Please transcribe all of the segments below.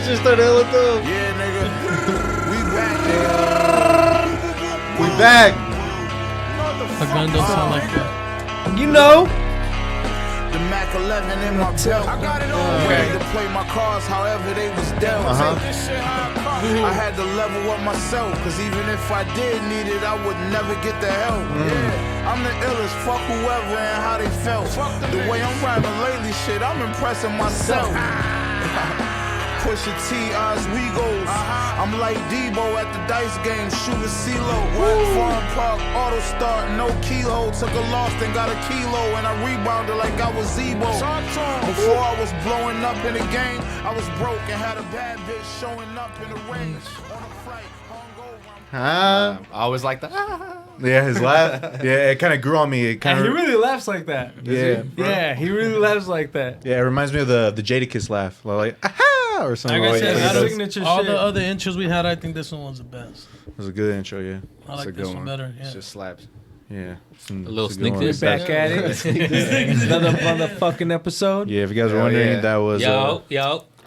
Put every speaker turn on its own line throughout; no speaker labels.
That shit started hella dope.
Yeah, nigga. We back, nigga.
We back.
A gun don't sound like that.
You know.
The Mac 11 in my belt. I got it on. Ready to play my cards however they was dealt. I had to level up myself, cause even if I did need it, I would never get the help. Yeah, I'm the illest, fuck whoever and how they felt. The way I'm rapping lately, shit, I'm impressing myself. Push a T, Oz, we goes. I'm like Debo at the dice game, shoot a CeeLo. Farm Park, auto start, no kilo. Took a loss, then got a kilo, and I rebounded like I was Zebo. Before I was blowing up in the game, I was broke and had a bad bitch showing up in the range. On a flight, hungover.
I
always like that.
Yeah, his laugh. Yeah, it kind of grew on me. It kind
He
of.
really laughs like that.
Yeah,
Yeah, he really laughs like that.
yeah. It reminds me of the Jadakiss laugh, like aha or something.
Like I
like
said,
that.
out of
signature
all
shit.
the other intros we had, I think this one was the best.
It was a good intro. Yeah,
I like
a
this
good
one
one.
better. Yeah.
It just slaps.
yeah.
A little
it's
sneak
good one.
this.
Back at it. Another motherfucking episode.
Yeah, if you guys were
Hell
wondering,
yeah.
that was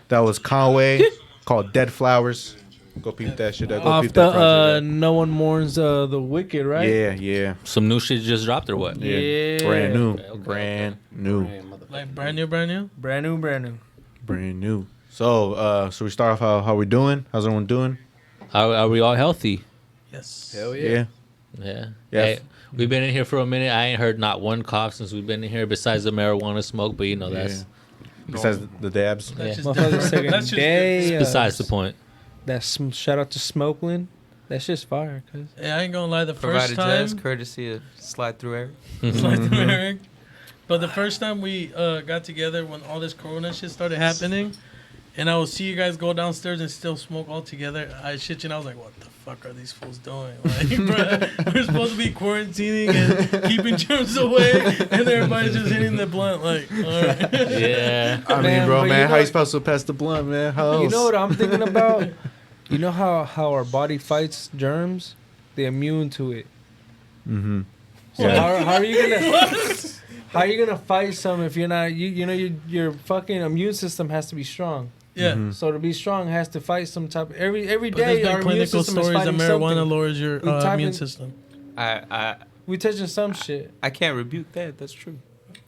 that was Conway called Dead Flowers. Go peep that shit. Go
Off
peep
the
that project.
No One Mourns the Wicked, right?
Yeah.
Some new shit just dropped or what?
Yeah.
Brand new.
Okay.
Brand new.
Like brand new.
Brand new.
So, we start off how we doing? How's everyone doing?
Are we all healthy?
Yes.
Hell
Yeah.
Yeah.
Yeah.
Hey, we've been in here for a minute. I ain't heard not one cough since we've been in here besides the marijuana smoke, but you know that's
Besides the dabs.
That's just
Motherfucker
different.
second
That's just
day.
besides the point.
Shout out to Smokeland. That shit's fire, cuz.
Yeah, I ain't gonna lie. The
Provided
first time,
jazz, courtesy of Slide Through Eric.
like the Eric. But the first time we got together when all this Corona shit started happening, and I would see you guys go downstairs and still smoke all together. I shit you, and I was like, "What the fuck are these fools doing? Like, bro, we're supposed to be quarantining and keeping germs away, and everybody's just hitting the blunt. Like, all right.
Yeah.
I mean,
Man,
bro,
but
man,
you
how
know-
you supposed to pass the blunt, man? How else?
You know what I'm thinking about? You know how our body fights germs? They're immune to it.
Mm-hmm.
So how are you gonna fight some if you're not your fucking immune system has to be strong.
Yeah.
Mm-hmm.
So to be strong has to fight some type every
But there's
day
been
our immune
clinical
system is
stories that
fighting
marijuana
something.
lowers your
We type
immune
in-
system.
We touching some shit.
I can't rebuke that. That's true.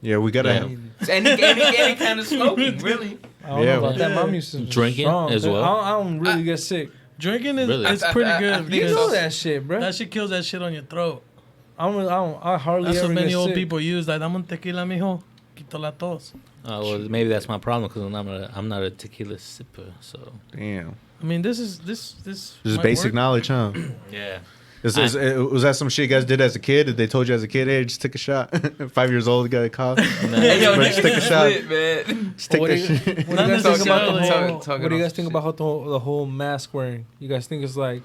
Yeah, we gotta.
Yeah.
It's any kind of smoking, really.
I don't
Yeah.
know about that. My
Yeah.
immune system is
Drinking
strong,
as
but
well?
I don't really get sick.
Drinking is
Really?
it's pretty
I
good
think
You
because
know that shit, bro.
that shit kills that shit on your throat.
I hardly
That's
ever
what many
get
old
sick.
people use. Like, dame un tequila, mijo. Quito la tos.
Well, maybe that's my problem because I'm not a tequila sipper. So
Damn.
I mean, this is
Just
might
basic
work.
knowledge, huh?
yeah.
Was that some shit you guys did as a kid? Did they told you as a kid, hey, just take a shot? 5 years old, you got a cough.
Hey, yo,
Just take a shot.
lit, man.
Just take
What
that
do you-
shit.
What do you guys think about the
necessarily.
whole?
Talking
What do you
off
guys think
shit.
about the whole mask wearing? You guys think it's like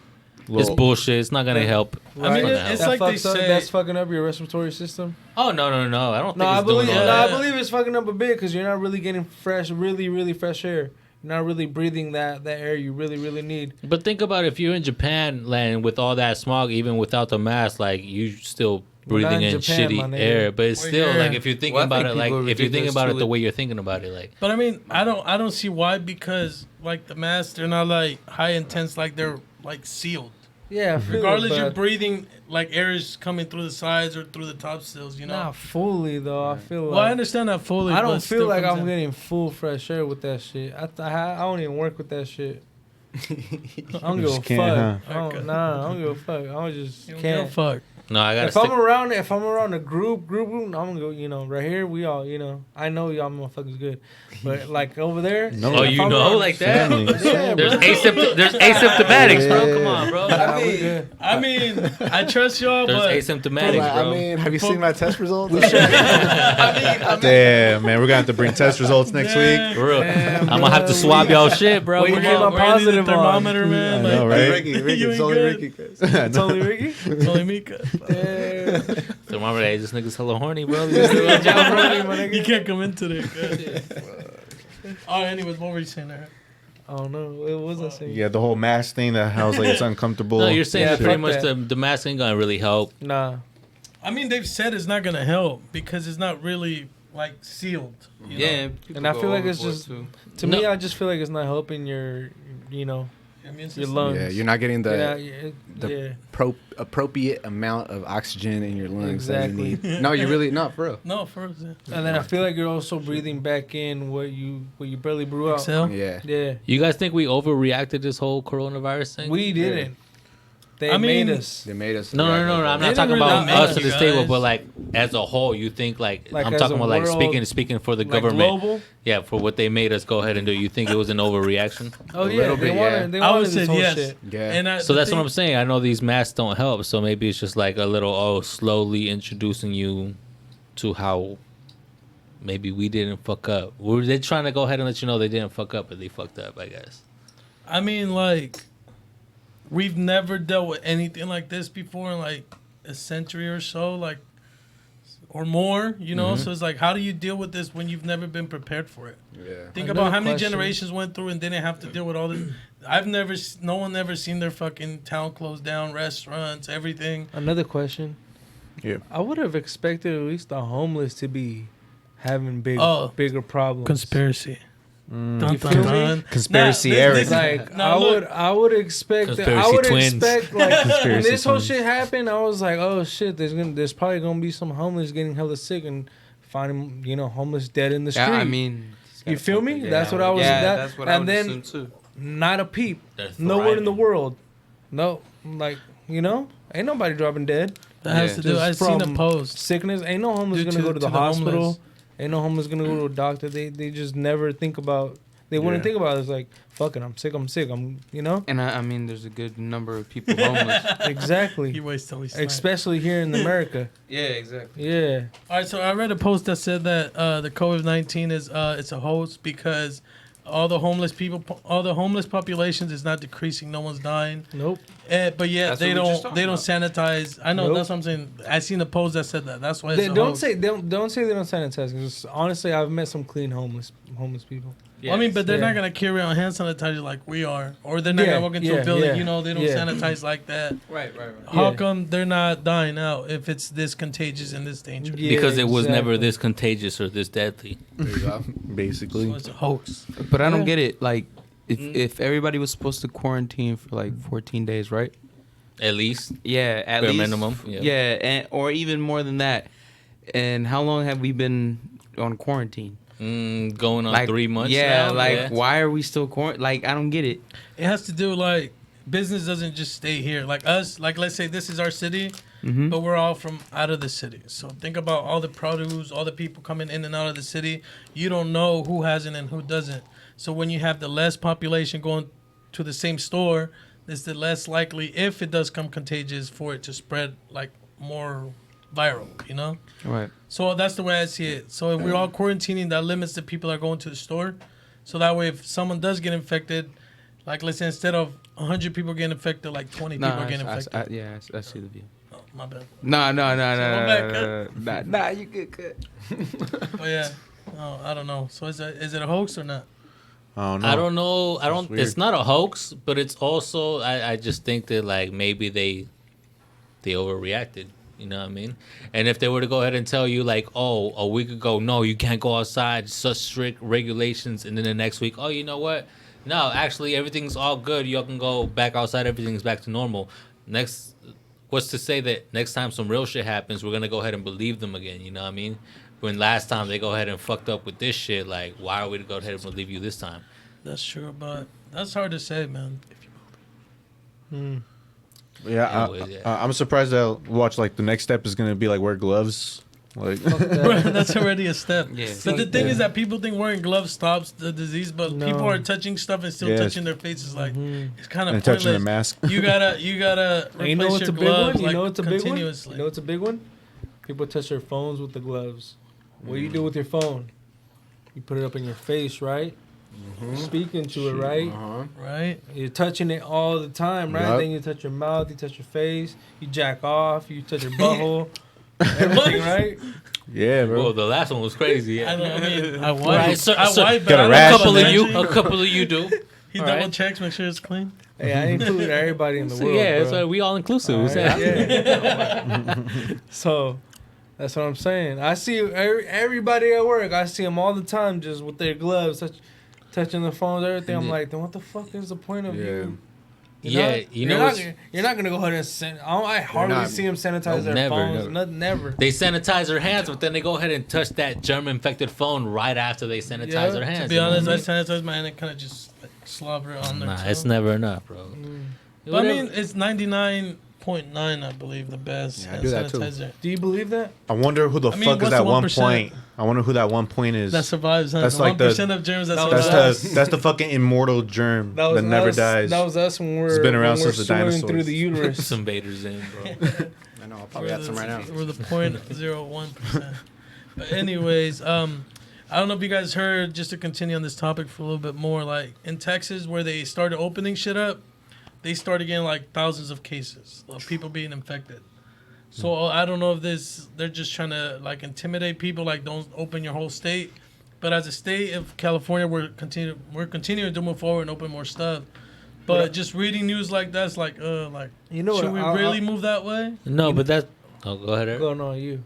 It's bullshit. It's not gonna help.
I mean,
right?
it's
that
like they
fucks up,
say.
that's fucking up your respiratory system?
Oh no. I don't
No,
think
I
it's doing
believe.
all
No, I
that.
believe it's fucking up a bit because you're not really getting really fresh air. You're not really breathing that air you really need.
But think about if you're in Japan land with all that smog, even without the mask, like you still
We're not
breathing
in
in
Japan, my
shitty
nigga.
air. But it's
We're
still
here.
like if you're thinking
Well, I
about
think
it, like
people are
if you're thinking
ridiculous
about it
too.
the way you're thinking about it, like
But I mean, I don't see why, because like the masks, they're not like high intense, like they're like sealed.
Yeah, I feel it,
Regardless, you're
but
breathing like air is coming through the sides or through the top stills. You know.
not fully though. I feel like
Well, I understand that fully.
I
but
don't
it
feel
still
like
comes
I'm
in.
getting full fresh air with that shit. I don't even work with that shit. I don't
You
give a
just can't,
fuck. I don't give a fuck. I just
You don't give a
can't.
fuck.
no, I gotta
If
stick.
I'm around a group, I'm gonna go. Right here, we all, I know y'all motherfuckers good, but like over there,
No.
Oh,
if
you
I'm
know
around-
like that?
Family.
Yeah,
There's
bro.
there's asymptomatics, bro.
Yeah.
Come on, bro.
Nah, we good.
I mean, I trust y'all,
There's
but
asymptomatics, bro.
have you
seen
my test results?
I mean,
Damn, man, we're gonna have to bring test results next week.
For real.
Damn,
I'm gonna have to swab y'all shit, bro.
Wait, you
Come
came
on.
up
we're gonna need
positive
the
on.
thermometer, man.
I know,
like,
right?
Ricky, you ain't
it's only
good.
Ricky. Cause
It's only Ricky.
It's only me. cuz.
Yeah.
Thermometer, hey, this nigga's hella horny, bro.
Horny, my nigga.
You can't come into there. cuz. Oh, anyways, what were you saying there?
I don't know. What was I saying?
yeah, the whole mask thing that I was like it's uncomfortable.
No, you're saying
Yeah,
that pretty
fuck
much
that.
the mask ain't gonna really help.
Nah.
I mean, they've said it's not gonna help because it's not really like sealed. You
Yeah,
know?
people
And I
go
feel like it's
overboard,
just
too.
to
No.
me. I just feel like it's not helping your,
Immune
your
system.
lungs.
Yeah, you're not getting the
yeah.
appropriate amount of oxygen in your lungs
Exactly.
that you need. No, you really not for real.
No, first. Yeah.
And then I feel like you're also breathing back in what you barely brew out.
Excel.
Yeah.
Yeah,
You guys think we overreacted this whole coronavirus thing?
we didn't. They
I mean,
made us.
They made us.
No. I'm
They
not
didn't
talking
really
about
make
us
you
at this table,
guys.
but like as a whole, you think like
Like
I'm
as
talking
a
about like
world,
speaking for the
Like
government.
global.
Yeah, for what they made us go ahead and do. You think it was an overreaction?
Oh
A
yeah,
little
they
bit,
wanted.
yeah.
They
I
wanted
would
this
say
whole
yes.
shit.
Yeah.
And
So that's what I'm saying. I know these masks don't help, so maybe it's just like a little slowly introducing you to how maybe we didn't fuck up. Were they trying to go ahead and let you know they didn't fuck up, but they fucked up? I guess.
I mean, like, we've never dealt with anything like this before in like a century or so, like, or more, you know? So it's like, how do you deal with this when you've never been prepared for it?
Yeah.
Think
Another
about how many
question.
generations went through and didn't have to deal with all this. No one ever seen their fucking town closed down, restaurants, everything.
Another question.
Yeah.
I would have expected at least the homeless to be having bigger problems.
Conspiracy.
You feel me?
Conspiracy
Nah,
Eric.
this-
Like
Now, look.
I would expect that. I
Conspiracy
would
twins.
expect like when
Conspiracy
this whole
twins.
shit happened, I was like, oh shit, there's probably gonna be some homeless getting hella sick and finding homeless dead in the street.
Yeah, I mean,
You feel me?
Yeah,
That's what I was-
Yeah,
that-
that's what I
and
would
then-
assume too.
Not a peep.
They're
Nowhere in the
thriving.
world. No, like ain't nobody dropping dead.
That has
Yeah.
to do.
Just
I've seen a
from
post.
Sickness. Ain't no homeless
Due
gonna
to-
go to the
to the
hospital.
homeless.
Ain't no homeless gonna go to a doctor. They just never think about. They wouldn't
Yeah.
think about it. It's like, fuck it, I'm sick.
And I mean, there's a good number of people homeless.
Exactly.
You waste till we snipe.
Especially here in America.
Yeah, exactly.
Yeah.
All right, so I read a post that said that the COVID-19 is it's a hoax because all the homeless populations is not decreasing. No one's dying.
Nope.
But yeah,
That's
they
what we just
don't
talked
sanitize. I know
Nope.
that's what I'm saying. I seen a post that said that. That's why it's
They
a
don't
hoax.
say don't say they don't sanitize. 'Cause honestly, I've met some clean homeless people.
Well, I mean, but they're
Yeah.
not gonna carry around hand sanitizer like we are, or they're not
Yeah,
gonna walk into
yeah,
a building.
yeah,
You know, they don't
yeah.
sanitize like that.
Right.
How
Yeah.
come they're not dying out if it's this contagious and this dangerous?
Yeah,
Because it was never
exactly.
this contagious or this deadly.
There you go.
Basically.
So it's a hoax.
But I don't
Yeah.
get it. Like, if everybody was supposed to quarantine for like 14 days, right?
At least.
Yeah, at
Bare
least
minimum, yeah.
and or even more than that. And how long have we been on quarantine?
Going on
Like
3 months
Yeah,
now.
like
yeah.
why are we still quarantined? Like, I don't get it.
It has to do like business doesn't just stay here. Like us, like let's say this is our city,
Mm-hmm.
but we're all from out of the city. So think about all the produce, all the people coming in and out of the city. You don't know who has it and who doesn't. So when you have the less population going to the same store, it's the less likely, if it does come contagious, for it to spread like more viral, you know?
Right.
So that's the way I see it. So if we're all quarantining, that limits the people that are going to the store. So that way, if someone does get infected, like let's say instead of 100 people getting infected, like 20 people are getting infected.
I see the view.
Oh, my bad.
No,
back,
you good.
But yeah, I don't know. So is it a hoax or not?
I don't know.
I don't know. I don't.
weird.
It's not a hoax, but it's also. I just think that like maybe they overreacted. You know what I mean? And if they were to go ahead and tell you like, oh, a week ago, no, you can't go outside, such strict regulations, and then the next week, oh, you know what? No, actually, everything's all good. Y'all can go back outside. Everything's back to normal. What's to say that next time some real shit happens, we're gonna go ahead and believe them again? You know what I mean? When last time they go ahead and fucked up with this shit, like, why are we to go ahead and believe you this time?
That's true, but that's hard to say, man.
Yeah, I'm surprised they'll watch. Like the next step is gonna be like wear gloves. Like
Bro, that's already a step.
Yeah.
But the thing is that people think wearing gloves stops the disease, but
No.
people are touching stuff and still
Yes.
touching their faces. Like it's kind of
and touching their
pointless.
mask.
You gotta
And you know
replace
what's
your
a big one?
gloves
You
like
know what's a big one?
continuously.
You know what's a big one? People touch their phones with the gloves. What do you do with your phone? You put it up in your face, right? Speaking to it, right?
Right?
You're touching it all the time, right?
Yup.
Then you touch your mouth, you touch your face, you jack off, you touch your butthole, everything, right?
Yeah, bro.
Well, the last one was crazy. Yeah.
I know. I mean, I wipe.
Right, so-
I
so-
wipe, but
Got a
I don't
rash
A
know
couple
about
of you,
Benji.
a couple of you do.
He
All
double
right.
checks, make sure it's clean.
Hey, I included everybody in the
So,
world.
yeah,
bro.
so we all inclusive.
All right, yeah. So That's what I'm saying. I see everybody at work. I see them all the time, just with their gloves, touching the phones, everything. I'm like, then what the fuck is the point of you? You're not gonna go ahead and I hardly see them sanitize their phones. Never.
They sanitize their hands, but then they go ahead and touch that germ-infected phone right after they sanitize their hands.
To be honest, I sanitize my hand and kind of just like slobber it on there.
Nah, it's never enough, bro.
But I mean, it's 99.9, I believe, the best
I do that too.
sanitizer.
Do you believe that?
I wonder who the fuck
what's
is that
the
1
1%?
point. I wonder who that 1 point is.
That survives. Huh?
That's
The
like
1% of germs that survives.
That's the fucking immortal germ that never dies.
That was us when
It's been around since the
swimming
dinosaurs.
through the uterus.
Some Vaders in, bro.
I know. I'll probably have some right now.
We're the 0.01%. But anyways, I don't know if you guys heard, just to continue on this topic for a little bit more, like in Texas where they started opening shit up, they started getting like thousands of cases of people being infected. So I don't know if they're just trying to like intimidate people, like don't open your whole state. But as a state of California, we're continuing to move forward and open more stuff. But just reading news like that's like
You know
should
what?
we really move that way?
No, but that's... Oh, go ahead, Eric.
Go no, you.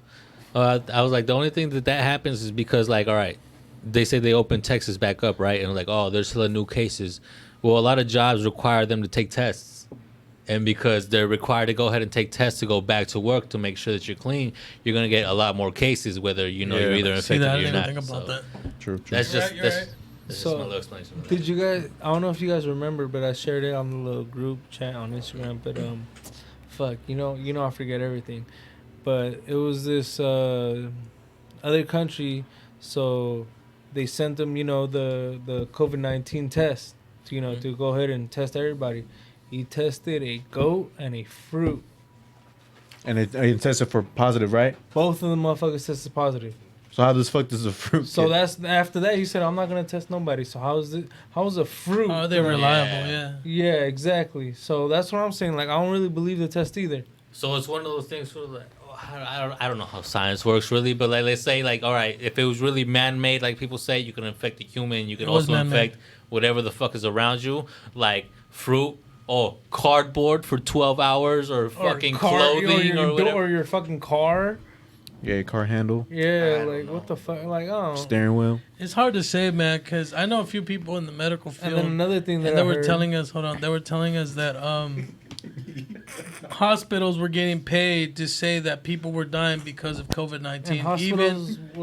I was like, the only thing that happens is because, like, all right, they say they open Texas back up, right? And like, oh, there's still new cases. Well, a lot of jobs require them to take tests. And because they're required to go ahead and take tests to go back to work to make sure that you're clean, you're going to get a lot more cases, whether, you're either infected or you're not.
Think about that.
True.
That's just... That's just
So,
my little explanation.
Did you guys? I don't know if you guys remember, but I shared it on the little group chat on Instagram. But fuck, you know, I forget everything. But it was this other country, so they sent them, the COVID-19 test, to go ahead and test everybody. He tested a goat and a fruit.
And it tested for positive, right?
Both of the motherfuckers tested positive.
So how the fuck does the fruit?
So that's after that he said, I'm not gonna test nobody. So how's a fruit?
Oh, they're reliable, yeah.
Yeah, exactly. So that's what I'm saying. Like, I don't really believe the test either.
So it's one of those things where, like, I don't know how science works really, but like, let's say, like, all right, if it was really man-made, like people say, you can infect a human, you can also infect whatever the fuck is around you, like fruit or cardboard for 12 hours or fucking clothing or whatever.
Or your fucking car.
Yeah, car handle.
Yeah, like what the fuck? Like, oh.
Steering wheel.
It's hard to say, man, because I know a few people in the medical field.
And then another thing that
they were telling us, they were telling us that hospitals were getting paid to say that people were dying because of COVID-19,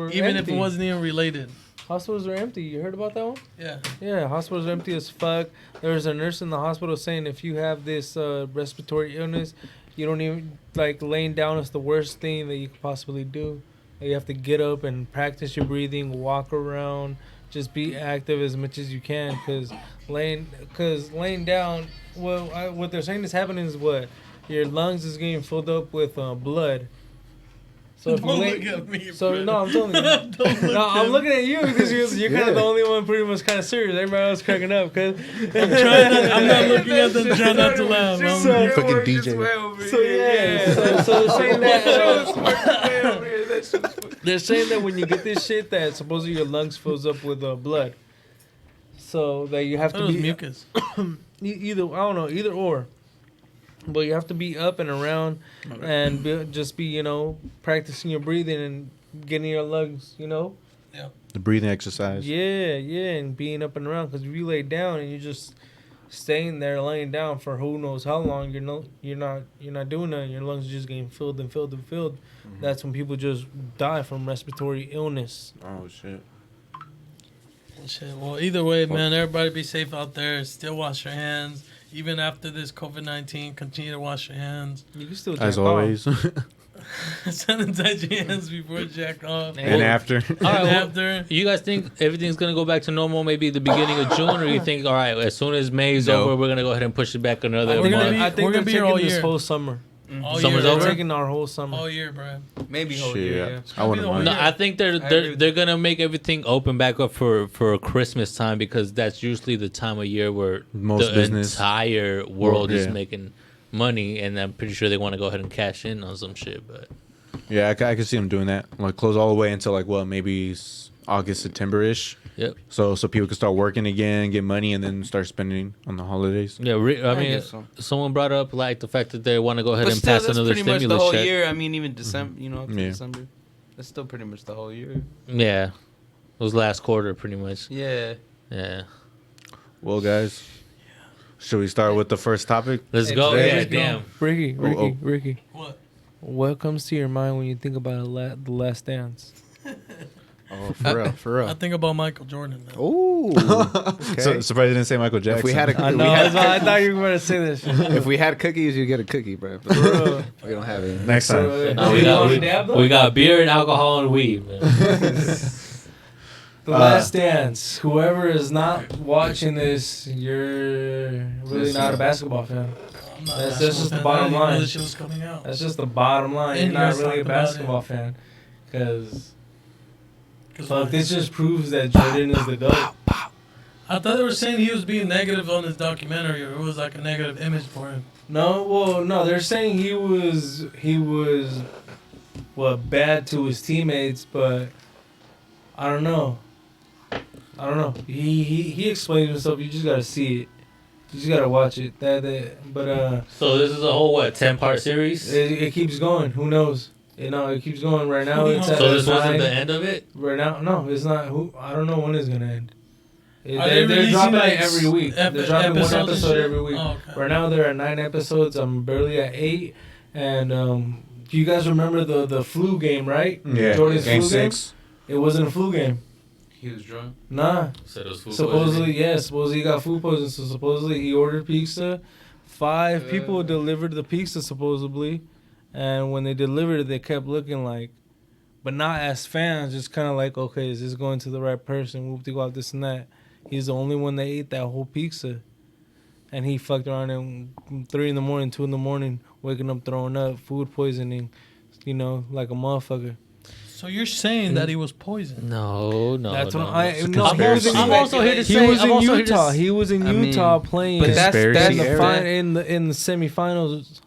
even if it wasn't even related.
Hospitals are empty. You heard about that one?
Yeah.
Yeah, hospitals are empty as fuck. There was a nurse in the hospital saying if you have this respiratory illness, you don't even, like, laying down is the worst thing that you could possibly do. You have to get up and practice your breathing, walk around, just be active as much as you can. Because laying down, what they're saying is happening is what? Your lungs is getting filled up with blood. So if
Don't
you
look at me,
so no, I'm telling you. I'm looking at you because you're kind of the only one pretty much kind of serious. Everybody else cracking up because
I'm not looking at them, trying not to laugh.
Fucking DJ.
So yeah, so they're saying that they're saying that when you get this shit, that supposedly your lungs fills up with blood. So that you have to be
mucus.
Either I don't know, either or. But you have to be up and around and just be, practicing your breathing and getting your lungs,
Yeah.
The breathing exercise.
Yeah, and being up and around. Because if you lay down and you're just staying there, laying down for who knows how long, you're not doing that. Your lungs are just getting filled and filled and filled. Mm-hmm. That's when people just die from respiratory illness.
Oh shit.
Well, either way, man, everybody be safe out there. Still wash your hands. Even after this COVID-19, continue to wash your hands.
You can still
as always.
Sanitize your hands before jack off.
And after.
After.
You guys think everything's going to go back to normal maybe the beginning of June? Or you think, all right, as soon as May's over, we're going to go ahead and push it back another month?
I think we're going to be here all year. This whole summer.
Summer's over?
We're taking our whole summer.
All year, bro.
Maybe whole year, yeah.
I wouldn't mind.
No, I think they're gonna make everything open back up for Christmas time because that's usually the time of year where
most business
entire world is making money, and I'm pretty sure they want to go ahead and cash in on some shit. But
yeah, I could see them doing that. Like close all the way until like maybe August, September-ish.
Yep.
So people can start working again, get money, and then start spending on the holidays.
Yeah, I mean, someone brought up like the fact that they want to go ahead and pass another stimulus
pretty much the whole
check.
year. I mean, even December, up to December. That's still pretty much the whole year.
Yeah, it was last quarter pretty much.
Yeah.
Yeah.
Well, guys, should we start with the first topic?
Let's go.
today-
Yeah, damn.
Ricky.
What?
What comes to your mind when you think about The Last Dance?
Oh, for real.
I think about Michael Jordan. Now.
Oh,
So, surprised you didn't say Michael Jackson.
If we had a,
I
if
know.
we had,
I thought you were going to say this shit.
if we had cookies, you get a cookie, bro. But
Bro.
we don't have it.
Next time.
No, we got beer and alcohol and weed, man.
The Last Dance. Whoever is not watching this, you're really not a basketball fan.
I'm not
That's
a
just the
basketball fan.
bottom
I didn't even know
line.
this shit was coming out.
That's just the bottom line.
And
You're not
you guys
really a
talked about
basketball
it.
fan. Because
Fuck,
this just proves that Jordan is the GOAT.
I thought they were saying he was being negative on his documentary, or it was like a negative image for him.
No, they're saying he was bad to his teammates, but I don't know. He explains himself. You just gotta see it. You just gotta watch it. But
So this is a whole 10-part series.
it keeps going. Who knows? It keeps going. Right now it's at
So this wasn't
9.
the end of it.
Right now, no, it's not. I don't know when it's gonna end.
Are they
They're
releasing,
dropping
like,
it every week. They're dropping one
episodes and
episode
shit?
every week.
Oh, okay.
Right now they're at 9 episodes. I'm barely at 8. And do you guys remember the flu game, right?
Yeah.
Jordan's
Game
flu
6.
game. It wasn't a flu game.
He was drunk.
Nah.
Said it was food
Supposedly, yes. Supposedly he got food poisoning. So supposedly he ordered pizza. 5 people delivered the pizza supposedly, and when they delivered it, they kept looking like, but not as fans, just kind of like, okay, is this going to the right person? Whoop de wop, this and that. He's the only one that ate that whole pizza, and he fucked around in 3 in the morning, 2 in the morning, waking up throwing up, food poisoning, like a motherfucker.
So you're saying that he was poisoned?
No.
That's
no.
what I.
It's a
No, he was
conspiracy.
in,
I'm also here to
he
say.
was
I'm
in
also here
Utah.
to
He was in
I mean,
Utah playing.
but that's
in the
fair.
in the semifinals.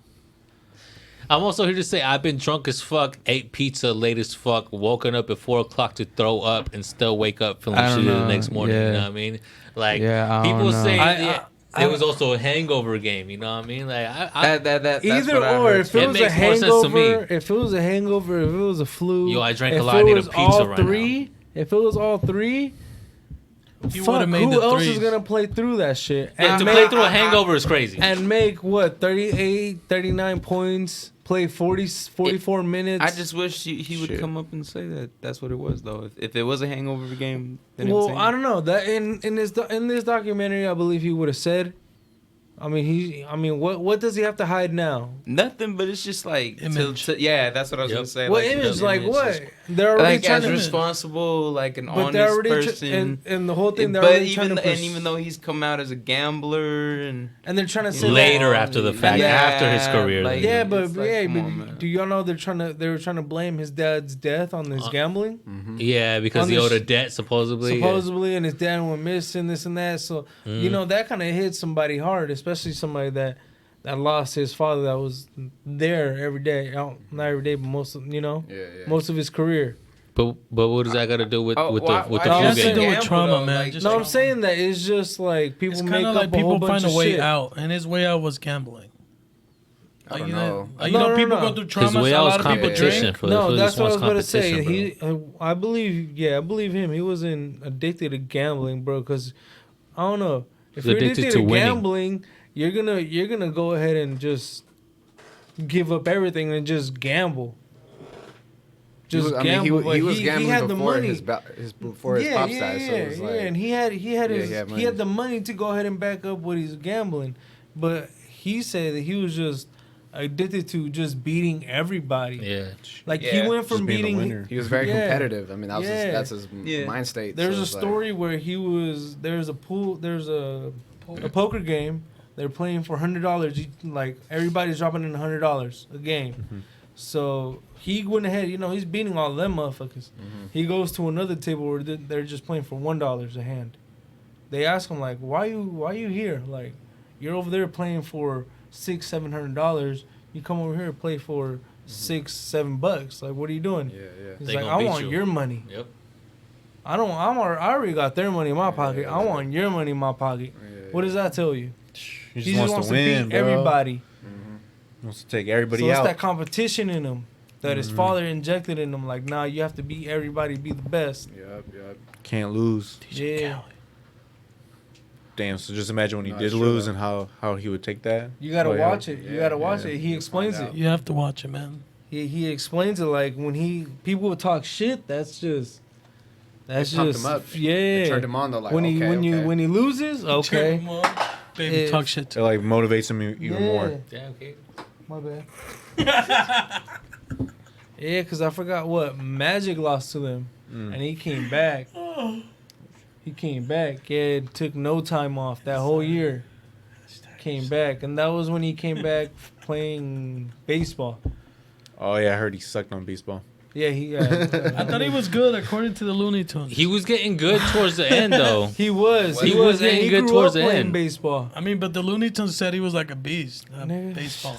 I'm also here to say I've been drunk as fuck, ate pizza late as fuck, woken up at 4 o'clock to throw up, and still wake up feeling
I don't
shitty the
know.
next morning.
Yeah.
You know what I mean? Like
Yeah, I
people
don't know.
say it was also a hangover game. You know what I mean? Like
That's
Either
what I
or,
heard.
if it
It
was a
makes more sense to me.
hangover, if it was a hangover, if it was a flu,
Yo, I drank a
if
lot,
it
I need a
was
pizza
all
right
three, if it was all 3,
He
fuck,
would've made
who
the
else is
threes.
gonna play through that shit
yeah, to play through a hangover is crazy.
and make what 38, 39 points, play 44 minutes?
I just wish he would
Shit.
come up and say that that's what it was though. If it was a hangover game, then it
well,
was
I don't know that in this documentary, I believe he would have said. I mean, what does he have to hide now?
nothing. But it's just like
Image.
yeah, that's what I was
Yep.
gonna say.
What
like,
image?
the
Like
image
what?
is-
They're already
Like
trying
as
to.
responsible, like an
But they're
honest
already
person.
and the whole thing. They're
But
already trying to
even though he's come out as a gambler and
and they're trying to say
Later
that,
after the fact,
Yeah,
after his career.
like-
yeah, but
It's like, come on, man.
do y'all know they were trying to blame his dad's death on his gambling?
Yeah, because
On
he
this-
owed a debt supposedly.
Supposedly, and his dad went missing, this and that. So that kind of hit somebody hard, especially somebody that lost his father that was there every day. Not every day, but most of most of his career.
But what does that got to do with
Oh,
with
why-
the with
why
the
do
flu
you have to
game?
do
with trauma, man. Just
No, I'm
trauma.
saying that it's just like people
It's
make
kind
up
of like
a whole
people
bunch
find a
of
way
shit.
out, and his way out was gambling.
I don't
you
know.
know, people go through trauma.
His way
So a
out was
lot of people
competition
drink.
for
No,
for
that's
this
what I
one's
was going to say.
competition, bro.
I believe him. He wasn't addicted to gambling, bro. Because I don't know if
He's
you're
addicted
addicted
to
to
winning.
gambling, you're gonna go ahead and just give up everything and just gamble. Just gamble.
he
but
was gambling
had the
before
money.
before his pop died. So it was like,
and he had
money.
the money to go ahead and back up what he's gambling, but he said that he was just addicted to just beating everybody.
Yeah.
Like
Yeah.
he went from
Just being the
beating.
winner.
he was very
Yeah.
competitive. I mean, that was
Yeah.
that's his
Yeah.
mind state.
There's
so
a
it's like-
story where there's a poker game. They're playing for $100. Like everybody's dropping in $100 a game. So he went ahead. He's beating all them motherfuckers. He goes to another table where they're just playing for $1 a hand. They ask him like, "Why you here? Like, you're over there playing for $600-$700. You come over here and play for $6-7. Like, what are you doing?"
Yeah, yeah.
He's
They
like,
gonna
"I
beat
want
you."
your money.
Yep.
I already got their money in my pocket. I want your money in my pocket." What does that tell you?
He
He
just wants to win,
beat
bro.
everybody.
He wants to take everybody
So it's
out.
that competition in him. that his father injected in him. Like, nah, you have to be everybody, be the best.
Yep.
Can't lose.
Yeah.
Damn. So just imagine when he
No,
did
it's true,
lose
though.
and how he would take that.
You gotta
Oh, yeah.
watch it. You gotta watch it. He
You'll
explains
find
it.
out.
You have to watch it, man.
He explains it like when people would talk shit. That's just
Pumped him up.
yeah.
It turned him on though. Like,
when
okay,
when he loses, okay.
Come on. Baby,
It-
talk shit
It
to
like motivates him even more.
Damn, okay.
My bad. Yeah, because I forgot what Magic lost to them, and he came back. He came back. Yeah, it took no time off that whole year. Came back, and that was when he came back playing baseball.
Oh yeah, I heard he sucked on baseball.
Yeah, he.
I thought he was good according to the Looney Tunes.
He was getting good towards the end, though.
He was.
He was
and
getting
he
good
grew
towards
up
the
playing
end.
baseball.
I mean, but the Looney Tunes said he was like a beast.
Nigga.
Baseball.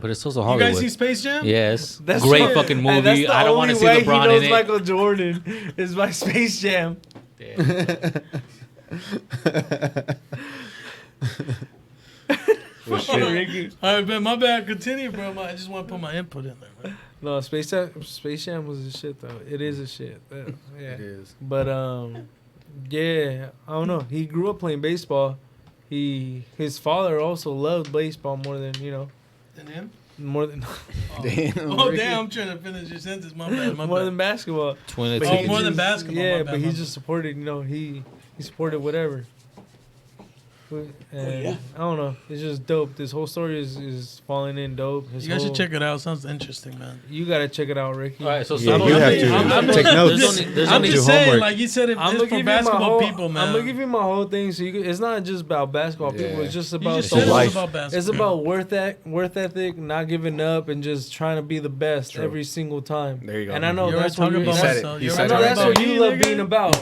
But it's also
You
Hollywood.
guys see Space Jam?
Yes.
That's
Great
the-
fucking
and that's
movie.
the
I don't want to
only
see
way
LeBron
he knows
in it.
Michael Jordan is by Space Jam.
Well, shit.
Ricky.
All right, man, my bad. Continue, bro. I just want to put my input in there, man.
No, Space Jam was a shit though. It is a shit. Yeah.
It is.
But yeah, I don't know. He grew up playing baseball. His father also loved baseball more than
And him?
more than
Damn.
Oh,
Ricky.
damn, I'm trying to finish your sentence. My bad, my
more
bad.
than basketball.
Twin
But
Oh,
he
more than
just-
basketball,
Yeah,
my
but
bad,
he
my
just supported. He supported whatever. And I don't know. It's just dope. This whole story is falling in dope. His
You guys should
whole-
check it out. Sounds interesting, man.
You gotta check it out, Ricky.
All right, so
Yeah,
some
you
of
have
the-
to
I'm-
take notes.
there's
I'm
only
just
do
saying,
homework.
like you said, if
I'm
it's
gonna
for
give you my
basketball
whole.
people, man.
I'm gonna give you my whole thing. So it's not just about basketball people.
Yeah.
It's just
You
about
just
the
said it was
life.
about basketball.
It's about worth ethic, not giving up, and just trying to be the best
True.
every single time.
There you go.
And I know
You're
that's what
talking
you
about
said it.
myself.
He
You're
said
I
it
know
right
that's
there.
what you love
nigga.
being about,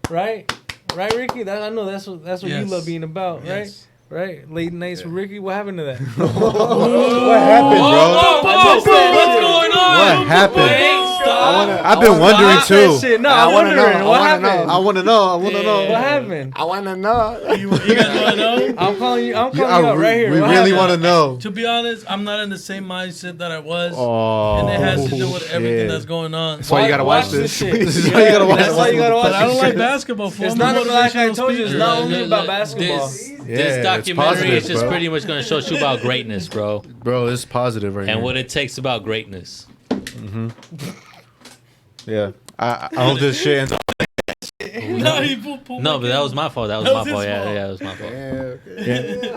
right? Right, Ricky. I know that's what
Yes.
you love being about,
Yes.
right? Late nights with Ricky. What happened to that?
What happened, bro?
What's going on?
What happened?
Stop.
I've been wondering
That
too.
shit. No,
I
I'm
wanna know.
wondering
I
what
wanna
happened.
I want to know. I want to know.
What happened?
I want to know.
You guys want to know?
I'm calling you. I'm calling
Yeah,
you out right here.
we
What
really
happened?
want to know.
To be honest, I'm not in the same mindset that I was.
Oh,
And it has to do with everything
shit.
that's going on.
That's why you gotta watch
this
this.
shit.
This is why you gotta watch
That's
this.
why you gotta watch
But I don't
this
like
shit.
basketball. Fool.
It's
I'm a
not like I
motivational
told you. It's
speaker.
not only about basketball.
Yeah,
This
it's
documentary
positive,
is just
bro.
pretty much going to show you about greatness, bro,
Bro, it's positive right
and
now.
what it takes about greatness.
Yeah, I hope this shit ends.
No, he pulled
No,
my
but that was
camera.
my fault. That was
That
my
was
fault.
his
Yeah,
fault.
yeah, it was my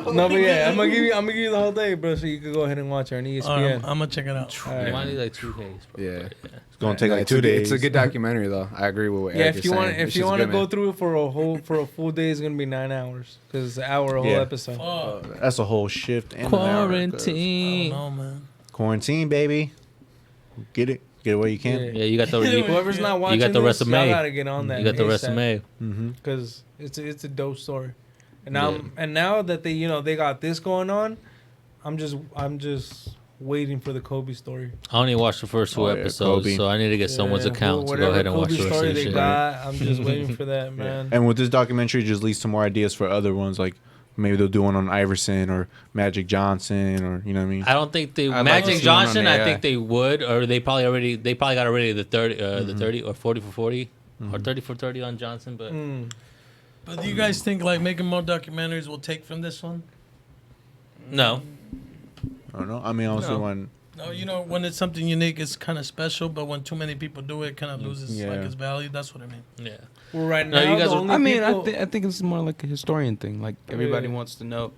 fault.
No, but yeah, I'm gonna give you the whole day, bro, so you can go ahead and watch it on E
All right,
ESPN.
I'm gonna check it out.
All
You
right.
might need like 2 days, bro.
Yeah.
It's gonna take like
It's
2
a good-
days.
It's a good documentary though. I agree with what
Yeah,
Eric
if
is
you want
saying.
if
This
you
shit's
want to
good,
go
man.
through it for a full day, it's gonna be 9 hours because it's an hour a whole
Yeah.
episode.
Oh,
That's a whole shift. And an hour, 'cause-
I
Quarantine.
don't know, man.
Quarantine, baby. Get it where you can.
Yeah, you got the
Whoever's not watching
got the
this,
rest of
y'all
May.
gotta get on that.
you got the rest of May.
Mm-hmm.
because it's a dope story. And
Yeah.
now that they got this going on, I'm just waiting for the Kobe story.
I only watched the first 2
Oh, yeah,
episodes,
Kobe.
so I need to get someone's
Yeah,
account to
whatever
go ahead and watch
Kobe
the rest
story
of the
they
shit.
got, I'm just waiting for that, man.
And with this documentary, it just leads to more ideas for other ones. Like maybe they'll do one on Iverson or Magic Johnson, or you know what I mean.
I don't think they
I'd like to
Magic
see one on
Johnson.
the
I
AI.
think they would, or they probably got already the 30 or 40 for 40 or 30 for 30 on Johnson. But
Mm.
But do you guys think like making more documentaries will take from this one?
no,
I don't know. I mean, honestly,
No.
when
No, you know, when it's something unique, it's kind of special. But when too many people do it, it kind of loses like
Yeah.
its value. That's what I mean.
yeah.
Well, right
No,
now,
you guys
the
are-
only
I mean,
people,
I think it's more like a historian thing. Like everybody
Yeah.
wants to know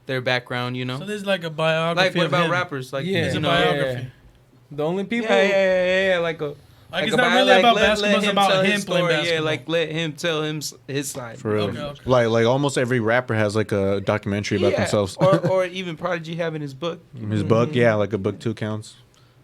their background, you know.
So there's like a biography.
Like what
of
about
him.
rappers? Like
Yeah.
It's
you
a
know,
biography.
the only people.
yeah, like a.
Like, it's
a
not
bio-
really
like,
about
let
basketball. It's
him
about
tell
him
his
playing
story.
basketball.
Yeah, like let him tell his side.
for real,
Okay.
like almost every rapper has like a documentary about themselves.
or even Prodigy having his book.
His book, yeah, like a book 2 counts.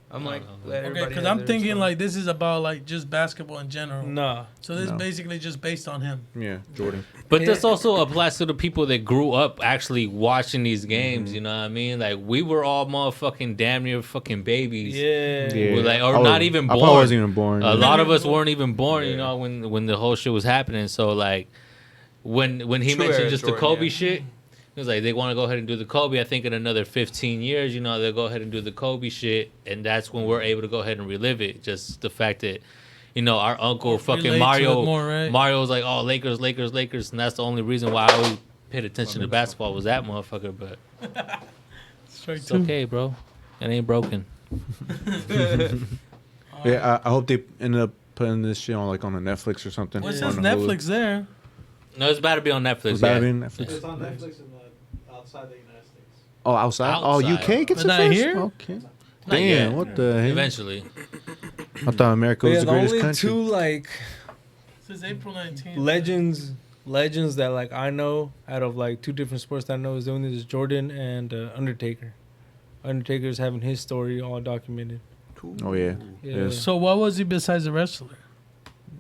I'm like, let
Okay,
everybody
because
have
I'm
their
thinking
story.
like this is about like just basketball in general.
Nah.
So this
No.
is basically just based on him.
Yeah, Jordan.
But this also applies to the people that grew up actually watching these games. You know what I mean? Like we were all motherfucking damn near fucking babies.
Yeah.
We're like, or
I
not even
I
born.
probably wasn't even born.
A
yeah.
lot of us weren't even born, you know, when the whole shit was happening. So like, when he
True
mentioned
era
just the
Jordan,
Kobe
yeah.
shit, He was like, they want to go ahead and do the Kobe. I think in another 15 years, you know, they'll go ahead and do the Kobe shit, and that's when we're able to go ahead and relive it. Just the fact that, you know, our uncle fucking
Relate to
Mario,
it more, right?
Mario was like, oh, Lakers, Lakers, Lakers, and that's the only reason why I always paid attention to basketball was that motherfucker. But
Straight
it's
to.
okay, bro. It ain't broken.
Yeah, I hope they end up putting this shit on like on a Netflix or something.
Well, it
On
says
Hulu.
Netflix there.
No, it's about to be on Netflix.
It's about to
yeah.
be on Netflix.
It's on Netflix and outside the United States.
Oh, outside? Oh,
Outside.
UK gets
But
it
not
first?
here?
Okay.
Not
Damn,
yet.
what the heck?
Eventually.
I thought America
But
was
yeah,
the
the
greatest
only
country.
two like
It says April 19th.
legends that like I know out of like two different sports that I know is doing this is Jordan and Undertaker. Undertaker's having his story all documented.
Oh, yeah.
Yeah.
Yes.
So what was he besides a wrestler?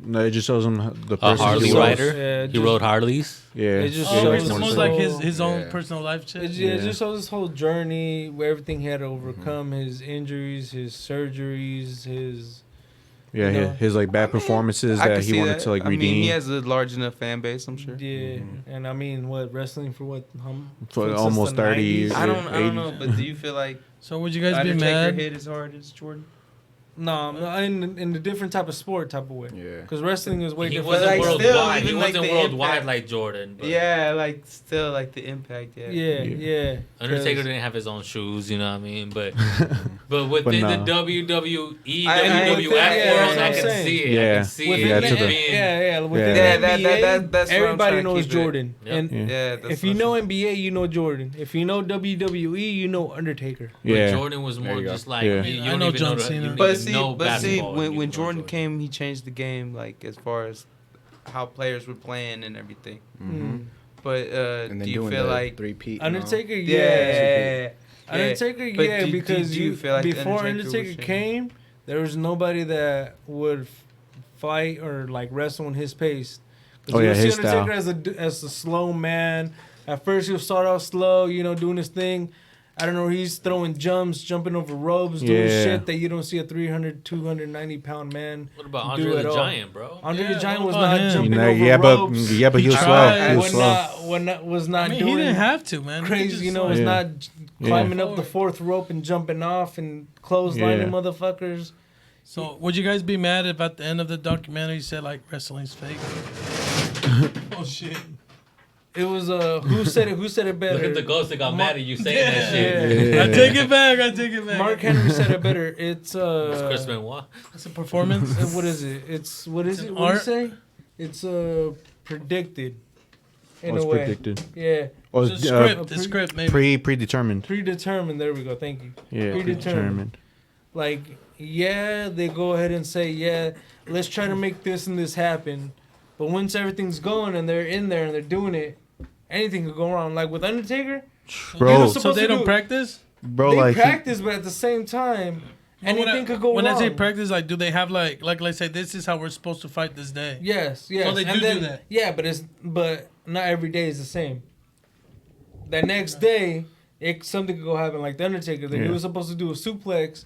No, it just shows him the
A
person
Harley
he was.
rider.
Yeah,
He
just-
rode Harleys.
Yeah.
It just
Yeah,
Oh,
shows
he
it's
likes
him
almost
motorcycles.
like his own
Yeah.
personal life shit.
It
Yeah.
just shows his whole journey, where everything he had to overcome, his injuries, his surgeries, his
Yeah,
you know.
his like bad performances
I
that
can
he
see
wanted
that.
to like
I
redeem.
mean, he has a large enough fan base, I'm sure.
yeah. And I mean, what wrestling for what?
For
since
almost
the
30
90s?
years.
I don't
80s.
know, but do you feel like
So would you guys be
Undertaker
mad?
hit as hard as Jordan?
No, in a different type of sport type of way.
Yeah.
Because wrestling is way
He
different.
wasn't
like,
worldwide.
still,
He
even, like,
wasn't
the
worldwide
impact.
like Jordan. But
Yeah, like still like the impact. Yeah.
Yeah.
Undertaker
'Cause-
didn't have his own shoes, you know what I mean? But within
nah.
the WWE,
I
WWF
think-
world,
yeah,
I
I'm
can
saying.
see it. I
Yeah.
can see
Within
it.
Yeah,
the,
to the-
within
Yeah,
the NBA,
that's what I'm
everybody
trying to
knows
keep it.
Jordan.
Yep.
And
Yeah.
Yeah. That's
if you know NBA, you know Jordan. If you know WWE, you know Undertaker.
But
Yeah.
Jordan was more
you go.
just like
Yeah.
you
I
don't
know
even
John
know.
Cena.
You don't
But
even
see,
know basketball.
when
You know
Jordan came, he changed the game, like as far as how players were playing and everything.
Mm-hmm.
But
And then
do you
doing
feel
the
like
three-peat.
Undertaker,
yeah,
Undertaker,
But
yeah,
do
because
you feel like the
before
Undertaker
Undertaker
was
came, there was nobody that would fight or like wrestle in his pace. 'Cause
Oh,
you
yeah,
would see
his
Undertaker as a slow man. At first, he'll start off slow, doing his thing. I don't know, he's throwing jumps, jumping over ropes, doing
Yeah.
shit that you don't see a 300, 290 pound man.
What about
do
Andre
at
the
all.
Giant, bro?
Andre
Yeah,
the Giant
what
was
about
not
him?
jumping
You know,
over
yeah, but
ropes.
he was
He
slow.
tried.
He was
Was
slow.
was not
I mean,
doing
he didn't have to, man. He
crazy,
just,
was
Yeah.
not
Yeah.
climbing up the fourth rope and jumping off and clotheslining
Yeah.
motherfuckers.
So would you guys be mad if at the end of the documentary you said like wrestling's fake? Oh shit!
It was who said it? Who said it better?
Look at the ghost that got mad at you saying that
Yeah.
shit.
Yeah.
I take it back. I take it back.
Mark Henry said it better. It's
It's Chris Benoit.
It's a performance.
what is it? It's what is
It's
it?
an
What do you
art?
say? It's predicted. In
Oh, it's
a way,
predicted.
yeah,
Or
It's a script. The script maybe.
predetermined.
predetermined. There we go. Thank you.
Yeah,
Predetermined.
predetermined.
Like, yeah, they go ahead and say, yeah, let's try to make this and this happen. But once everything's going and they're in there and they're doing it, anything could go wrong. Like with Undertaker,
Bro,
So
supposed
they
to
don't
do-
practice.
bro,
they
like he-
practice, but at the same time, anything could go
when
wrong.
I say practice, like, do they have like let's say this is how we're supposed to fight this day?
Yes.
So they
And
do that.
Yeah, but not every day is the same. The next day, something could go happen. Like the Undertaker, he
Yeah.
was supposed to do a suplex.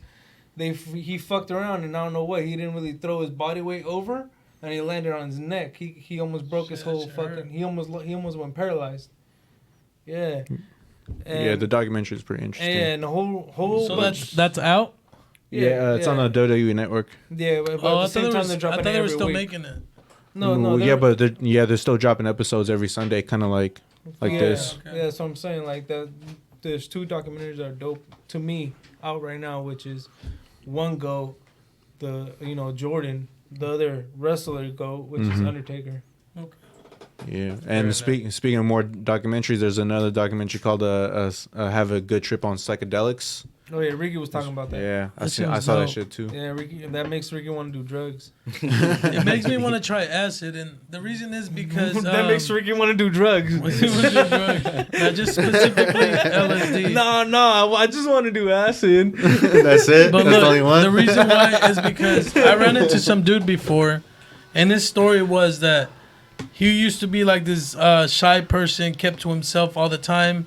He fucked around and I don't know what. He didn't really throw his body weight over, and he landed on his neck. He almost broke his
Shit,
whole
that shit hurt.
fucking. He almost went paralyzed. Yeah.
yeah, the documentary is pretty interesting.
and the whole
So
bunch.
that's out.
Yeah, it's on the WWE network.
Yeah, but
Oh,
at the same time they're dropping
I thought
it
they were
every
still
week.
making it.
No,
yeah, but they're still dropping episodes every Sunday, kind of like
yeah,
this.
Okay.
Yeah, that's what I'm saying. Like that, there's two documentaries that are dope to me out right now, which is one GOAT, Jordan, the other wrestler GOAT, which is Undertaker.
Yeah, and speaking of more documentaries, there's another documentary called "Have a Good Trip on Psychedelics."
Oh yeah, Ricky was talking about that.
Yeah, I
That
saw
sounds
that
dope.
shit too.
Yeah, Ricky, and that makes Ricky want to do drugs.
It makes me want to try acid, and the reason is because
that makes Ricky want to do drugs.
Not just specifically LSD.
No, I just want to do acid.
That's it.
But
That's
look,
the only one.
the reason why is because I ran into some dude before, and his story was that he used to be like this shy person, kept to himself all the time,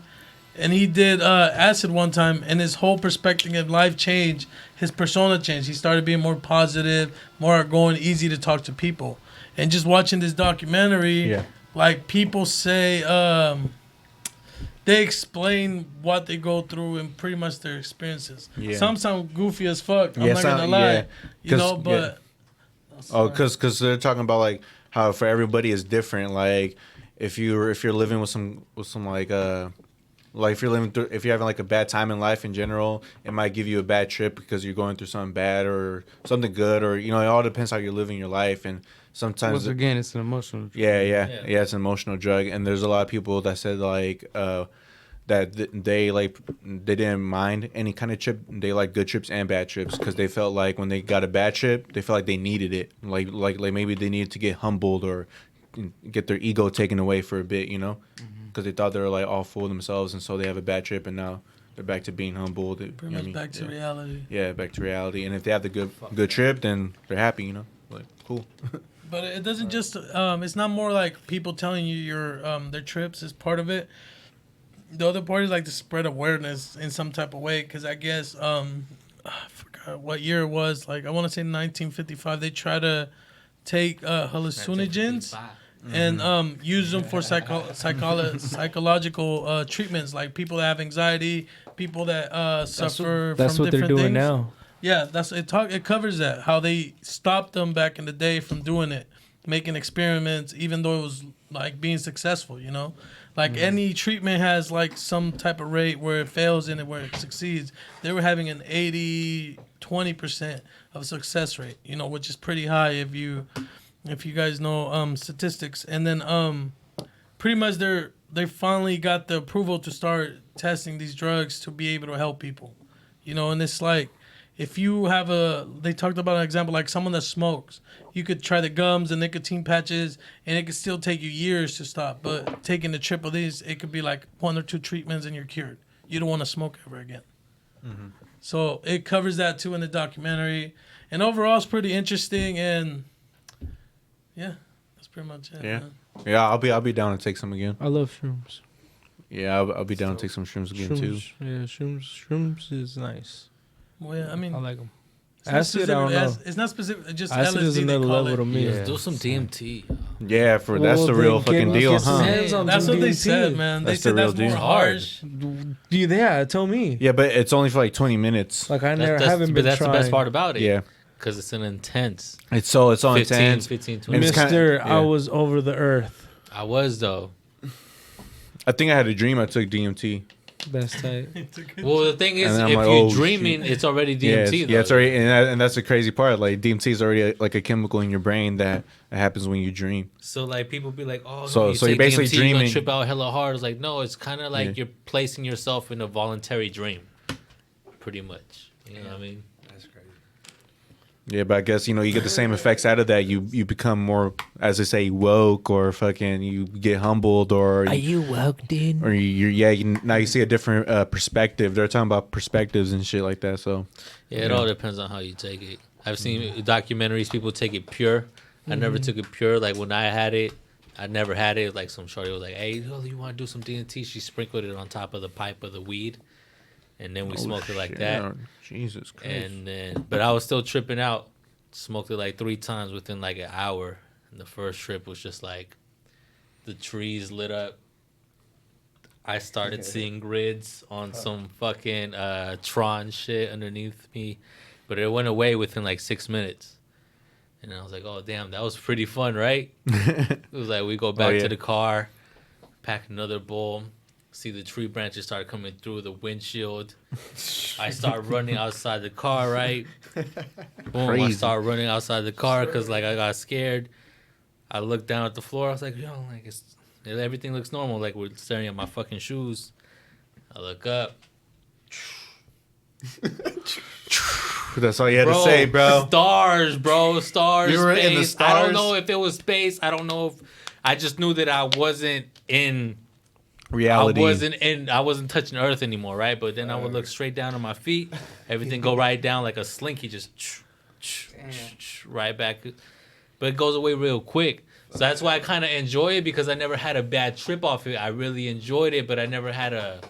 and he did acid one time, and his whole perspective of life changed. His persona changed. He started being more positive, more outgoing, easy to talk to people. And just watching this documentary,
Yeah.
like people say, they explain what they go through and pretty much their experiences.
Yeah.
Some sound goofy as fuck. I'm
Yeah,
not gonna
some-
lie.
yeah.
You know,
'Cause-
but
Oh, because they're talking about like how for everybody is different. Like if you're living with some like if you're living through, if you're having like a bad time in life in general, it might give you a bad trip because you're going through something bad or something good, or it all depends how you're living your life. And sometimes
Once again, it's an emotional.
yeah, it's an emotional drug. And there's a lot of people that said like they didn't mind any kind of trip. They like good trips and bad trips because they felt like when they got a bad trip, they felt like they needed it. Like maybe they needed to get humbled or get their ego taken away for a bit, because they thought they were like all full of themselves, and so they have a bad trip, and now they're back to being humbled.
pretty much back to reality.
Yeah, back to reality. And if they have the good trip, then they're happy, like cool.
But it doesn't just. It's not more like people telling you their trips is part of it. The other part is like to spread awareness in some type of way. Because I guess I forgot what year it was. Like I want to say 1955. They try to take hallucinogens and use them for psychological treatments. Like people that have anxiety, people that suffer
That's
from
what they're
different
doing
things.
now.
Yeah, it covers that. How they stopped them back in the day from doing it, making experiments, even though it was like being successful, Like any treatment has like some type of rate where it fails and where it succeeds. They were having an 20% of success rate, which is pretty high if you guys know statistics. And then pretty much they finally got the approval to start testing these drugs to be able to help people. And it's like if you have they talked about an example like someone that smokes. You could try the gums and nicotine patches, and it could still take you years to stop. But taking the triple these, it could be like 1 or 2 treatments and you're cured. You don't want to smoke ever again. Mm-hmm. So it covers that too in the documentary. And overall, it's pretty interesting. And yeah, that's pretty much it.
Yeah.
Man.
Yeah, I'll be down to take some again.
I love shrooms.
Yeah, I'll be down to take some shrooms again too.
Yeah, shrooms is nice.
Well, yeah, I mean,
I like them.
it's not
Acid, I don't
specific-
know.
It's not specific. It's just
Acid
LSD.
is
They
another
call
level
it.
to me.
Yeah, do some DMT.
Yeah, that's
Well,
the real
then
fucking
get
deal,
some
huh?
hands on
That's
some
what they
DMT.
said, man.
That's
They said
the real
that's more
deal.
harsh.
Yeah, tell me.
Yeah, but it's only for like 20 minutes.
Like I
That's,
haven't
but
been
that's
trying.
the best part about it.
Yeah,
Because it's an intense.
it's so
15,
intense.
15,
And
20.
it's kinda-
Mister,
yeah.
I was over the earth.
I was, though.
I think I had a dream I took DMT.
That's tight.
Well, the thing is,
And then I'm
if
like,
you're
oh,
dreaming, it's already
Yeah,
DMT,
yeah, it's
though.
already, and that's the crazy part. Like DMT is already like a chemical in your brain that happens when you dream.
So, like, people be like, oh, no,
So-
you
so you're
take
basically
DMT, you're gonna
dreaming.
trip out hella hard. It's like, no, it's kind of like
Yeah.
you're placing yourself in a voluntary dream. Pretty much. You know what I mean?
That's crazy.
Yeah, but I guess you get the same effects out of that. You become more, as they say, woke, or fucking you get humbled, or
woke, dude?
or now you see a different perspective. They're talking about perspectives and shit like that. So
Yeah, it all depends on how you take it. I've seen documentaries, people take it pure. I never took it pure. Like, when I had it, I never had it. Like, some shorty was like, hey, you want to do some DMT? She sprinkled it on top of the pipe of the weed. And then we smoked it like
shit.
that.
Jesus Christ.
And then, but I was still tripping out. Smoked it like 3 times within like an hour. And the first trip was just like the trees lit up. I started seeing grids on some fucking Tron shit underneath me. But it went away within like 6 minutes. And I was like, oh, damn, that was pretty fun, right? It was like we go back
yeah.
to the car, pack another bowl. See the tree branches start coming through the windshield. I start running outside the car, right? Boom, I
Crazy.
start running outside the car because like I got scared. I looked down at the floor. I was like, yo, like everything looks normal. Like we're staring at my fucking shoes. I look up.
That's all you had to say, bro.
Stars, bro. Stars.
You were
space.
in the
I don't
stars?
know if it was space. I don't know if. I just knew that I wasn't in.
Reality.
I wasn't touching Earth anymore, right? But then I would look straight down on my feet. Everything go right down like a slinky, just right back. But it goes away real quick. So that's why I kind of enjoy it, because I never had a bad trip off it. I really enjoyed it, but I never had a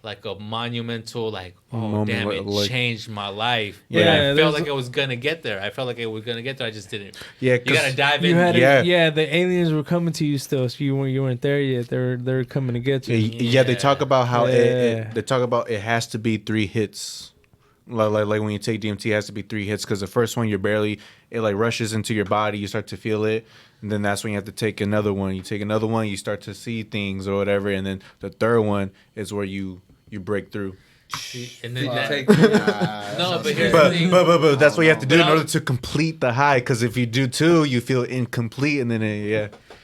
like a monumental, like, oh
Moment,
damn, it
like-
changed my life. But
Yeah.
I
there's
felt like I was gonna get there. I felt like I was gonna get there. I just didn't.
Yeah,
You gotta dive
You
in.
had
Yeah.
yeah, the aliens were coming to you still, so you weren't there yet. They're coming to get you.
Yeah, they talk about how
Yeah.
they talk about it has to be 3 hits. Like when you take DMT, it has to be 3 hits because the first one it like rushes into your body, you start to feel it, and then that's when you have to take another one. You take another one, you start to see things or whatever, and then the third one is where you break through.
And then
Take-
no, but here's the
But
thing.
that's what you have to do in
But
order to complete the high. Because if you do 2, you feel incomplete, and then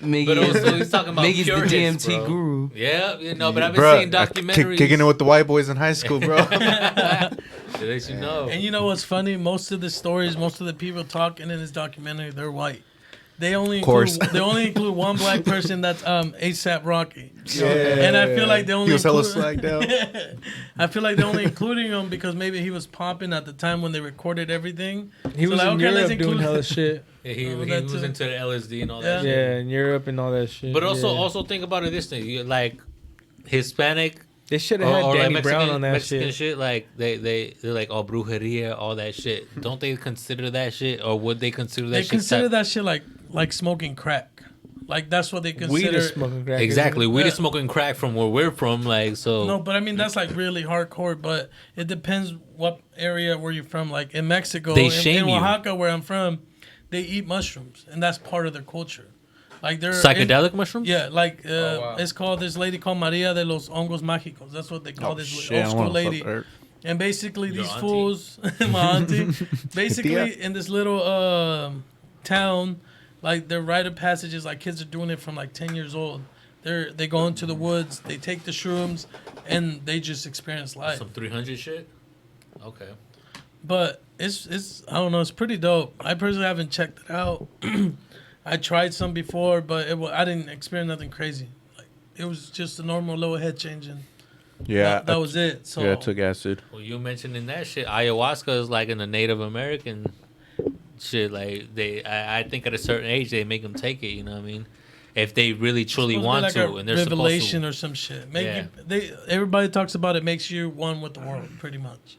Miggi
But
is
also, he's talking about
Miggi's
pure
the
hits,
DMT
bro.
guru.
Yeah, you know, but I've been
Bruh,
seeing documentaries.
kicking it with the white boys in high school, bro.
To let you know.
And you know what's funny? Most of the stories, most of the people talking in this documentary, they're white. They only
Course.
include one black person. That's ASAP Rocky.
Yeah.
And I feel like they only
He was hella
include-
slacked down.
I feel like they're only including him because maybe he was popping at the time when they recorded everything.
He
So
was
like,
in
okay, let's
Europe doing
include-
hella shit.
Yeah, he
that
was
too.
into the LSD and all
Yeah.
that shit.
Yeah, in Europe and all that shit.
But also,
yeah.
also think about it this thing. You like Hispanic
They should
or,
have had
or
Danny
like
Brown on that
Mexican
shit.
Like they're like brujeria, all that shit. Don't they consider that shit, or would they consider that
They
shit?
consider that shit like smoking crack. Like that's what they consider.
Weed is smoking crack.
Exactly.
isn't
We
Yeah.
just smoking crack from where we're from, like so.
No, but I mean that's like really hardcore. But it depends what area where you're from. Like in Mexico,
They
in
shame you.
Oaxaca, where I'm from, they eat mushrooms, and that's part of their culture. Like they're
Psychedelic mushrooms?
Yeah, like
wow.
it's called this lady called Maria de los Hongos Mágicos. That's what they call
Oh,
this
shit,
old
I
school
wanna
lady.
fuck her.
And basically
Your
these
auntie?
fools, my auntie, basically in this little town, like their rite of passage is like kids are doing it from like 10 years old. They go into the woods, they take the shrooms, and they just experience life.
Some 300 shit. Okay.
But it's I don't know, it's pretty dope. I personally haven't checked it out. I tried some before, but I didn't experience nothing crazy. Like it was just a normal little head changing.
Yeah,
that was it. So
yeah, I took acid.
Well, you mentioning that shit. Ayahuasca is like in the Native American shit. Like I think at a certain age they make them take it. You know what I mean? If they really truly
supposed
want
to be like
to,
a
and they're
revelation
supposed
or some shit.
Yeah.
Everybody talks about it makes you one with the world, pretty much.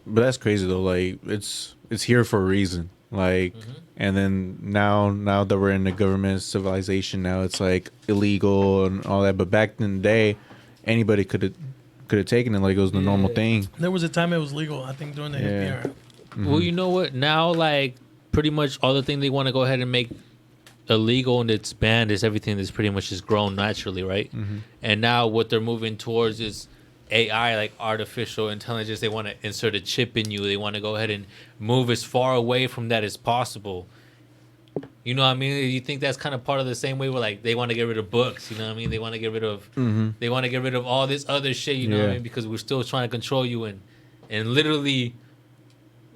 But that's crazy though. Like it's here for a reason. Like, and then now that we're in the government civilization, now it's like illegal and all that. But back in the day, anybody could have taken it like it was the normal thing.
There was a time it was legal, I think, during the hippie
Yeah.
era.
to. Well, you know what? Now, like pretty much all the thing they want to go ahead and make illegal and it's banned is everything that's pretty much just grown naturally, right? And now what they're moving towards is AI, like artificial intelligence. They want to insert a chip in you. They want to go ahead and move as far away from that as possible. You know what I mean? You think that's kind of part of the same way where like they want to get rid of books, you know what I mean? They want to get rid of they want to get rid of all this other shit, you know what I
Yeah.
mean? Because we're still trying to control you and literally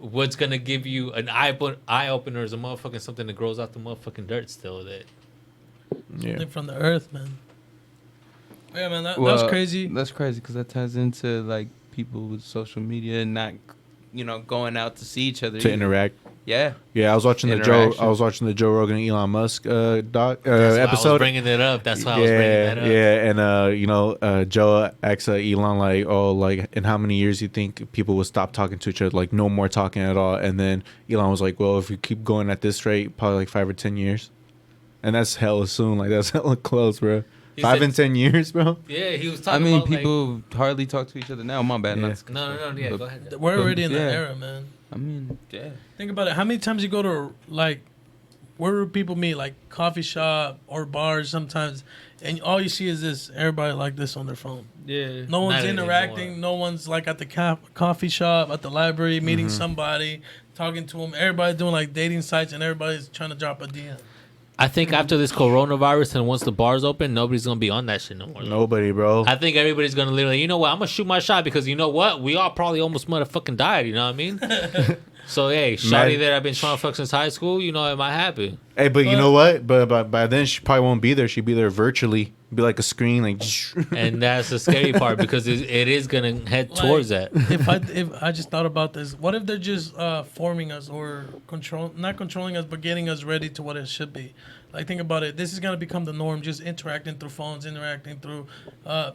what's gonna give you an eye opener is a motherfucking something that grows out the motherfucking dirt still that
Yeah.
Like from the earth, man. Yeah, man, that's
Well,
crazy.
That's crazy because that ties into like people with social media and not, going out to see each other.
To interact.
Yeah.
Yeah, I was watching the Joe Rogan and Elon Musk
that's why I was
episode.
bringing it up. That's why I was bringing that up.
Yeah, and Joe asked Elon like, oh, like in how many years you think people would stop talking to each other, like no more talking at all? And then Elon was like, well, if we keep going at this rate, probably like 5 or 10 years, and that's hella soon. Like that's hella close, bro.
He
5
said-
and 10 years, bro.
Yeah, he was
I
talking
mean,
about
people hardly talk to each other now. My bad.
Yeah.
Not to-
no, yeah, go ahead.
We're already in that
Yeah.
era, man.
I mean, yeah.
Think about it. How many times you go to like, where do people meet? Like coffee shop or bars sometimes, and all you see is this. Everybody like this on their phone.
Yeah.
No one's
Not
interacting.
anymore.
No one's like at the coffee shop, at the library, meeting somebody, talking to them. Everybody doing like dating sites, and everybody's trying to drop a DM.
I think after this coronavirus and once the bars open, nobody's gonna be on that shit no more.
Nobody, bro.
I think everybody's gonna literally, you know what? I'm gonna shoot my shot because you know what? We all probably almost motherfucking died. You know what I mean? So hey, shawty that I've been trying to fuck since high school, you know, it might happen.
Hey, but you know what? But by then she probably won't be there. She'd be there virtually. Be like a screen, like.
And that's the scary part because it is gonna head towards that.
If I just thought about this, what if they're just forming us or not controlling us, but getting us ready to what it should be? Like, think about it. This is gonna become the norm. Just interacting through phones, interacting through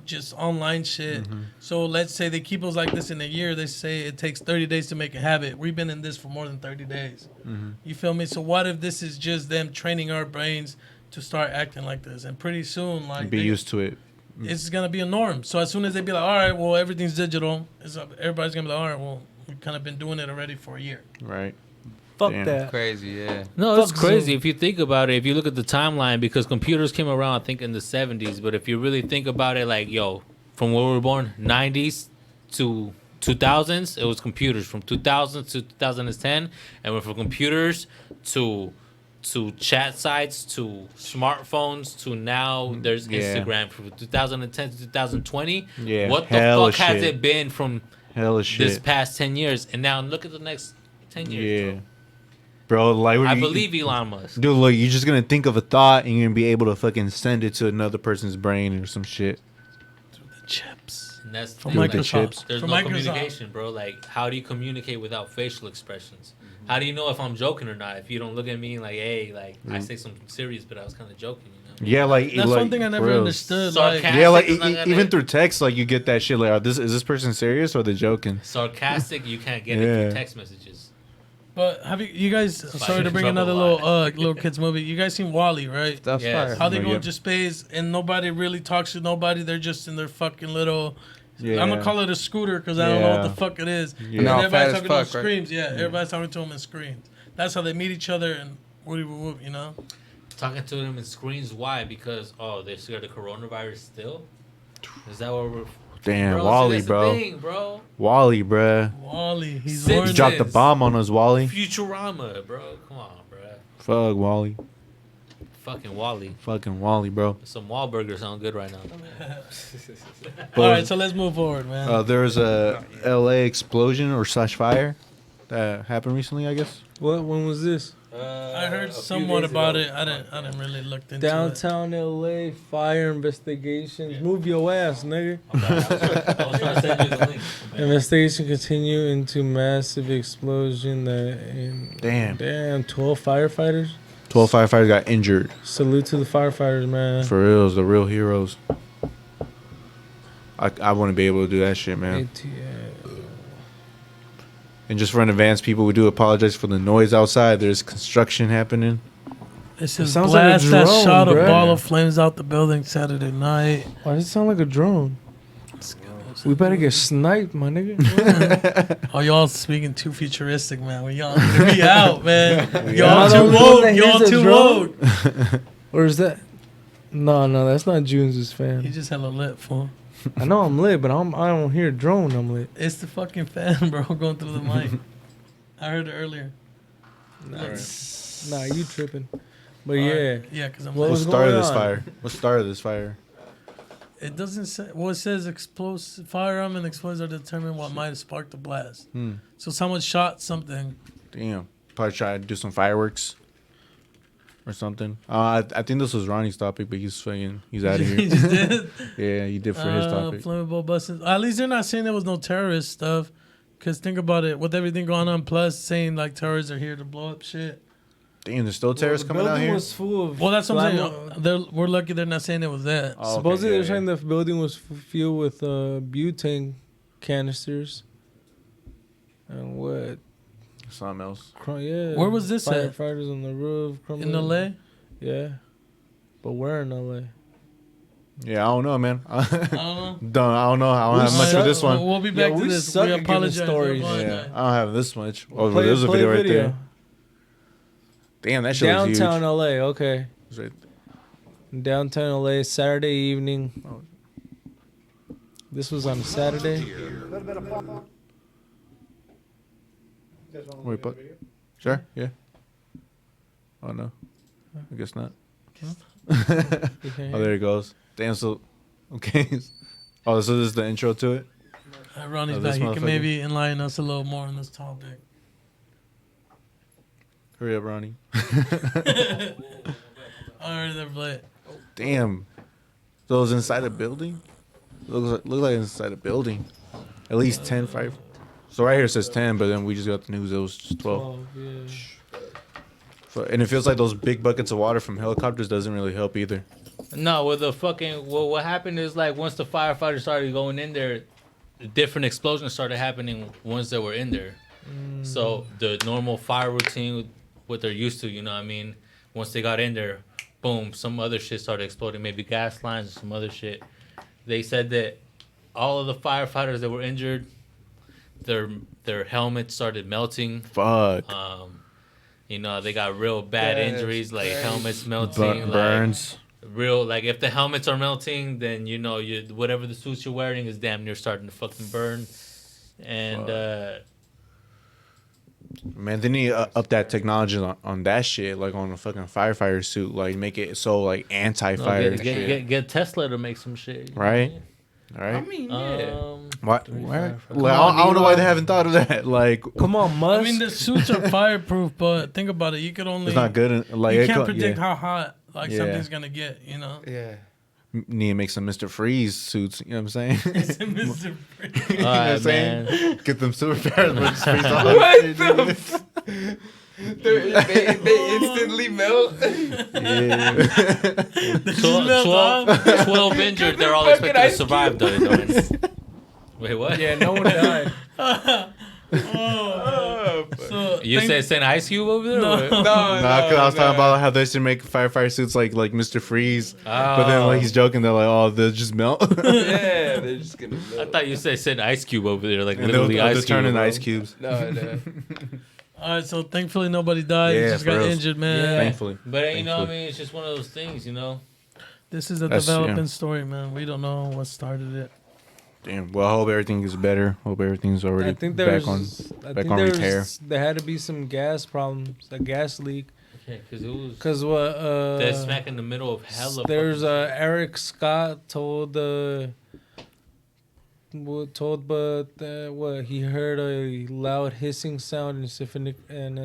just online shit. So let's say they keep us like this in a year. They say it takes 30 days to make a habit. We've been in this for more than 30 days. You feel me? So what if this is just them training our brains to start acting like this? And pretty soon, like,
Be used to it.
it's gonna be a norm. So as soon as they be like, all right, well, everything's digital, everybody's gonna be like, all right, well, we've kind of been doing it already for a year.
Right.
Fuck
Damn.
that.
Crazy, yeah.
No, it's
Fuck
crazy
Zoom.
if you think about it. If you look at the timeline, because computers came around, I think, in the 70s. But if you really think about it, like, yo, from where we were born, 90s to 2000s, it was computers. From 2000 to 2010, and went from computers to chat sites to smartphones to now there's
Yeah.
Instagram. From 2010 to 2020,
Yeah.
what the
hella
fuck has
shit.
it been from
Hella
this
shit.
past 10 years? And now look at the next 10 years.
Yeah. Bro, like
Bro. I believe Elon Musk.
Dude, look, you're just gonna think of a thought and you're gonna be able to fucking send it to another person's brain or some shit.
The chips.
And that's
From
the thing,
the
Microsoft.
chips.
There's
From
no
Microsoft.
communication, bro. Like, how do you communicate without facial expressions? How do you know if I'm joking or not? If you don't look at me like, hey, like, I say something serious, but I was kind of joking, you know?
Yeah, like
That's
like,
one thing I never
for real.
understood. Like,
Sarcastic.
Yeah, like
is not gonna-
even through text, like you get that shit. Like, is this person serious or they joking?
Sarcastic, you can't get it
Yeah.
through text messages.
but have you guys? Sorry to bring
trouble
another
a lot.
little kids movie. You guys seen Wally, right?
That's
Yes.
fire.
How they
No,
go
yeah.
into space and nobody really talks to nobody. They're just in their fucking little.
Yeah.
I'm gonna call it a scooter because I don't know what
Yeah.
the fuck it is.
Yeah.
And
No,
everybody's
fat as
talking to them
fuck, right?
screams. Yeah, everybody's talking to them in screams. That's how they meet each other and whoop whoop whoop. You know.
Talking to them in screens, why? Because, oh, they're scared of coronavirus still? Is that what we're...
Damn,
Bro, see,
Wally,
that's the
bro.
thing, bro.
Wally, bruh.
Wally, he's
Simpsons.
warned
You dropped the
Yes.
bomb on us, Wally.
Futurama, bro. Come on, bro.
Fuck Wally.
Fucking Wally.
Fucking Wally, bro.
Some Wahlburgers sound good right now.
All right, so let's move forward, man.
There was a LA explosion or slash fire that happened recently, I guess.
What? When was this?
I heard somewhat about it. I didn't really look into it.
Downtown LA fire investigations. Move your ass, nigga.
I was trying to send you the link.
Investigation continue into massive explosion that
Damn.
12 firefighters.
12 firefighters got injured.
Salute to the firefighters, man.
For reals, the real heroes. I wouldn't be able to do that shit, man. And just for an advance, people, we do apologize for the noise outside. There's construction happening.
It says
sounds like a
blast that
drone,
shot a
bruh.
ball of flames out the building Saturday night.
Why does it sound like a drone? We better get sniped, my nigga.
Oh, y'all speaking too futuristic, man. We y'all need to be out, man.
Am I
Y'all
the
too
only one
woke.
that
Y'all
hears a
too
drone?
woke.
Or is that? No, that's not Junes'
He
fan.
just hella lit, fool.
I know I'm lit, but I don't hear drone. I'm lit.
It's the fucking fan, bro, going through the mic. I heard it earlier.
Nah, you tripping. But
All
yeah,
right. Yeah, because I'm
What
lit.
was
What started
going
this
on?
fire? What started this fire?
It doesn't say. Well, it says explosive firearm and explosives are determined what might have sparked the blast. So someone shot something.
Damn. Probably tried to do some fireworks or something. I think this was Ronnie's topic, but he's out of
He
here.
just did.
Yeah, he did for his topic.
Flammable buses. At least they're not saying there was no terrorist stuff. Because think about it. With everything going on, plus saying like terrorists are here to blow up shit.
Damn, there's still terrorists coming out here?
was full of.
Well, that's what I'm saying.
flammable-
We're lucky they're not saying it was that.
Oh, okay,
Supposedly
yeah,
they're saying the building was filled with butane canisters. And what?
Something else.
Yeah.
Where was this at?
Firefighters on the roof.
In LA?
Yeah. But where in LA?
Yeah, I don't know, man.
I don't know.
I don't know. I don't have much for this one.
We'll be back
Yeah,
to
we
this.
suck
We
at giving
apologize.
stories.
We apologize.
Yeah, I don't have this much. Oh,
Play-
there's a
play
video right there. Damn, that shit was huge.
Downtown LA, okay.
It's right-
Downtown LA, Saturday evening. This was on Saturday.
Wait, but sure, yeah. Oh no, I guess not. Oh, there it goes. Damn, so okay. Oh, so this is the intro to it.
Ronnie's
Oh,
back.
this
He can
motherfucker.
maybe enlighten us a little more on this topic.
Hurry up, Ronnie.
All right, they're playing.
Damn. So it was inside a building. Look like inside a building. At least 10 So right here it says 10, but then we just got the news. It was just 12.
Yeah.
And it feels like those big buckets of water from helicopters doesn't really help either.
No, with the fucking what happened is like once the firefighters started going in there, different explosions started happening once they were in there. So the normal fire routine, what they're used to, you know what I mean? Once they got in there, boom, some other shit started exploding, maybe gas lines or some other shit. They said that all of the firefighters that were injured, their helmets started melting.
Fuck.
You know, they got real bad injuries, like helmets melting,
burns.
Real, like if the helmets are melting, then you know whatever the suits you're wearing is damn near starting to fucking burn. And
man, they need to up that technology on that shit, like on a fucking firefighter suit, like make it so like anti-fire.
Get Tesla to make some shit,
right? All right.
I mean, yeah.
Why? Like, I don't know why they haven't thought of that. Like,
Come on, Musk.
I mean, the suits are fireproof, but think about it. You could only.
it's not good. Like,
You can't predict how hot
Yeah.
something's gonna get. You know.
Yeah.
Need to make some Mr. Freeze suits. You know what I'm saying?
Mr.
You know what I'm saying? Get them superpowers. But just freeze all
What
that shit,
they instantly melt.
Yeah.
12 injured. They're all expected to survive, though. Wait, what?
Yeah, no one died.
So
You said send Ice Cube over there?
No.
or what?
No,
Nah, cause I was talking about how they should make firefighter suits like Mr. Freeze, but then like he's joking, they're like, oh, they'll just melt.
Yeah, they're just gonna melt.
I thought you said send Ice Cube over there, like
And
literally
they'll
Ice
just
Cube.
turn into
bro.
ice cubes.
No.
all right, so thankfully nobody died.
Yeah,
You just
for
got
reals.
injured, man.
Yeah.
Thankfully.
But you know what I mean? It's just one of those things, you know?
This is a
That's-
developing
yeah.
story, man. We don't know what started it.
Damn. Well, I hope everything is better. Hope everything's already
I think there's,
back on repair.
there had to be some gas problems, a gas leak.
Yeah, because it was
Cause what?
dead smack in the middle of hella.
There's
fucking-
Eric Scott told what he heard a loud hissing sound and significant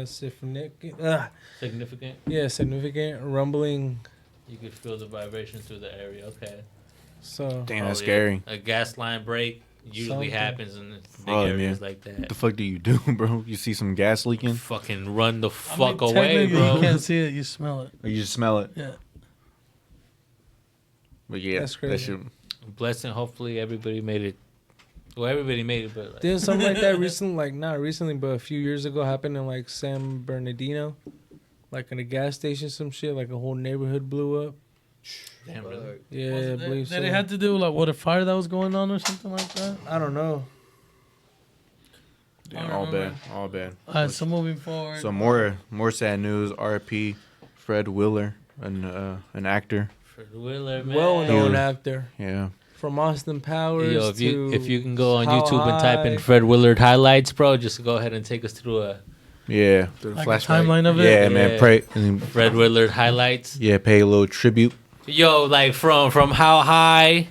rumbling.
You could feel the vibration through the area. Okay.
So
Damn, that's
Oh, yeah.
scary.
A gas line break usually
Something.
happens in big
Oh,
areas
man.
like that.
What the fuck do you do, bro? You see some gas leaking,
Fucking run the
I mean,
fuck away,
technically,
bro.
You can't see it, you smell it.
or you just smell it?
Yeah.
But yeah,
That's
that
crazy.
shit.
Blessing. Hopefully, everybody made it. Well, everybody made it, but like,
did something like that recently, like not recently, but a few years ago, happened in like San Bernardino, like in a gas station, some shit, like a whole neighborhood blew up.
damn, really?
Yeah, I
Did
believe so.
it had to do like what a fire that was going on or something like that?
I don't know.
I
Damn,
don't
all bad,
remember.
all bad.
All right, so moving forward.
So more sad news. R.P. Fred Willer, an actor.
Fred Willer, man.
Well-known
Huge.
actor
Yeah.
from Austin Powers.
Yo, if you can go on
How
YouTube and type in
High.
Fred Willard highlights, bro, just go ahead and take us through a
Yeah.
Like a timeline of it?
Yeah,
Yeah.
man. Pray. And
Fred Willard highlights.
yeah, pay a little tribute.
Yo, like from How High,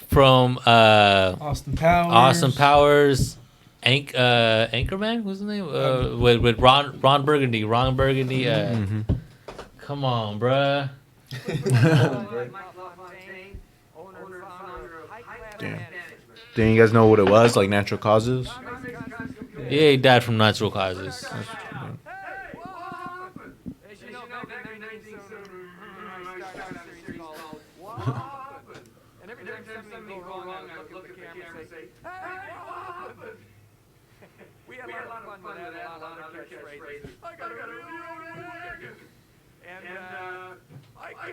from
Austin Powers.
Austin Powers, Anchorman, what's his name? With Ron Burgundy. Come on, bruh.
Damn. Didn't you guys know what it was? Like natural causes?
Yeah, he died from natural causes.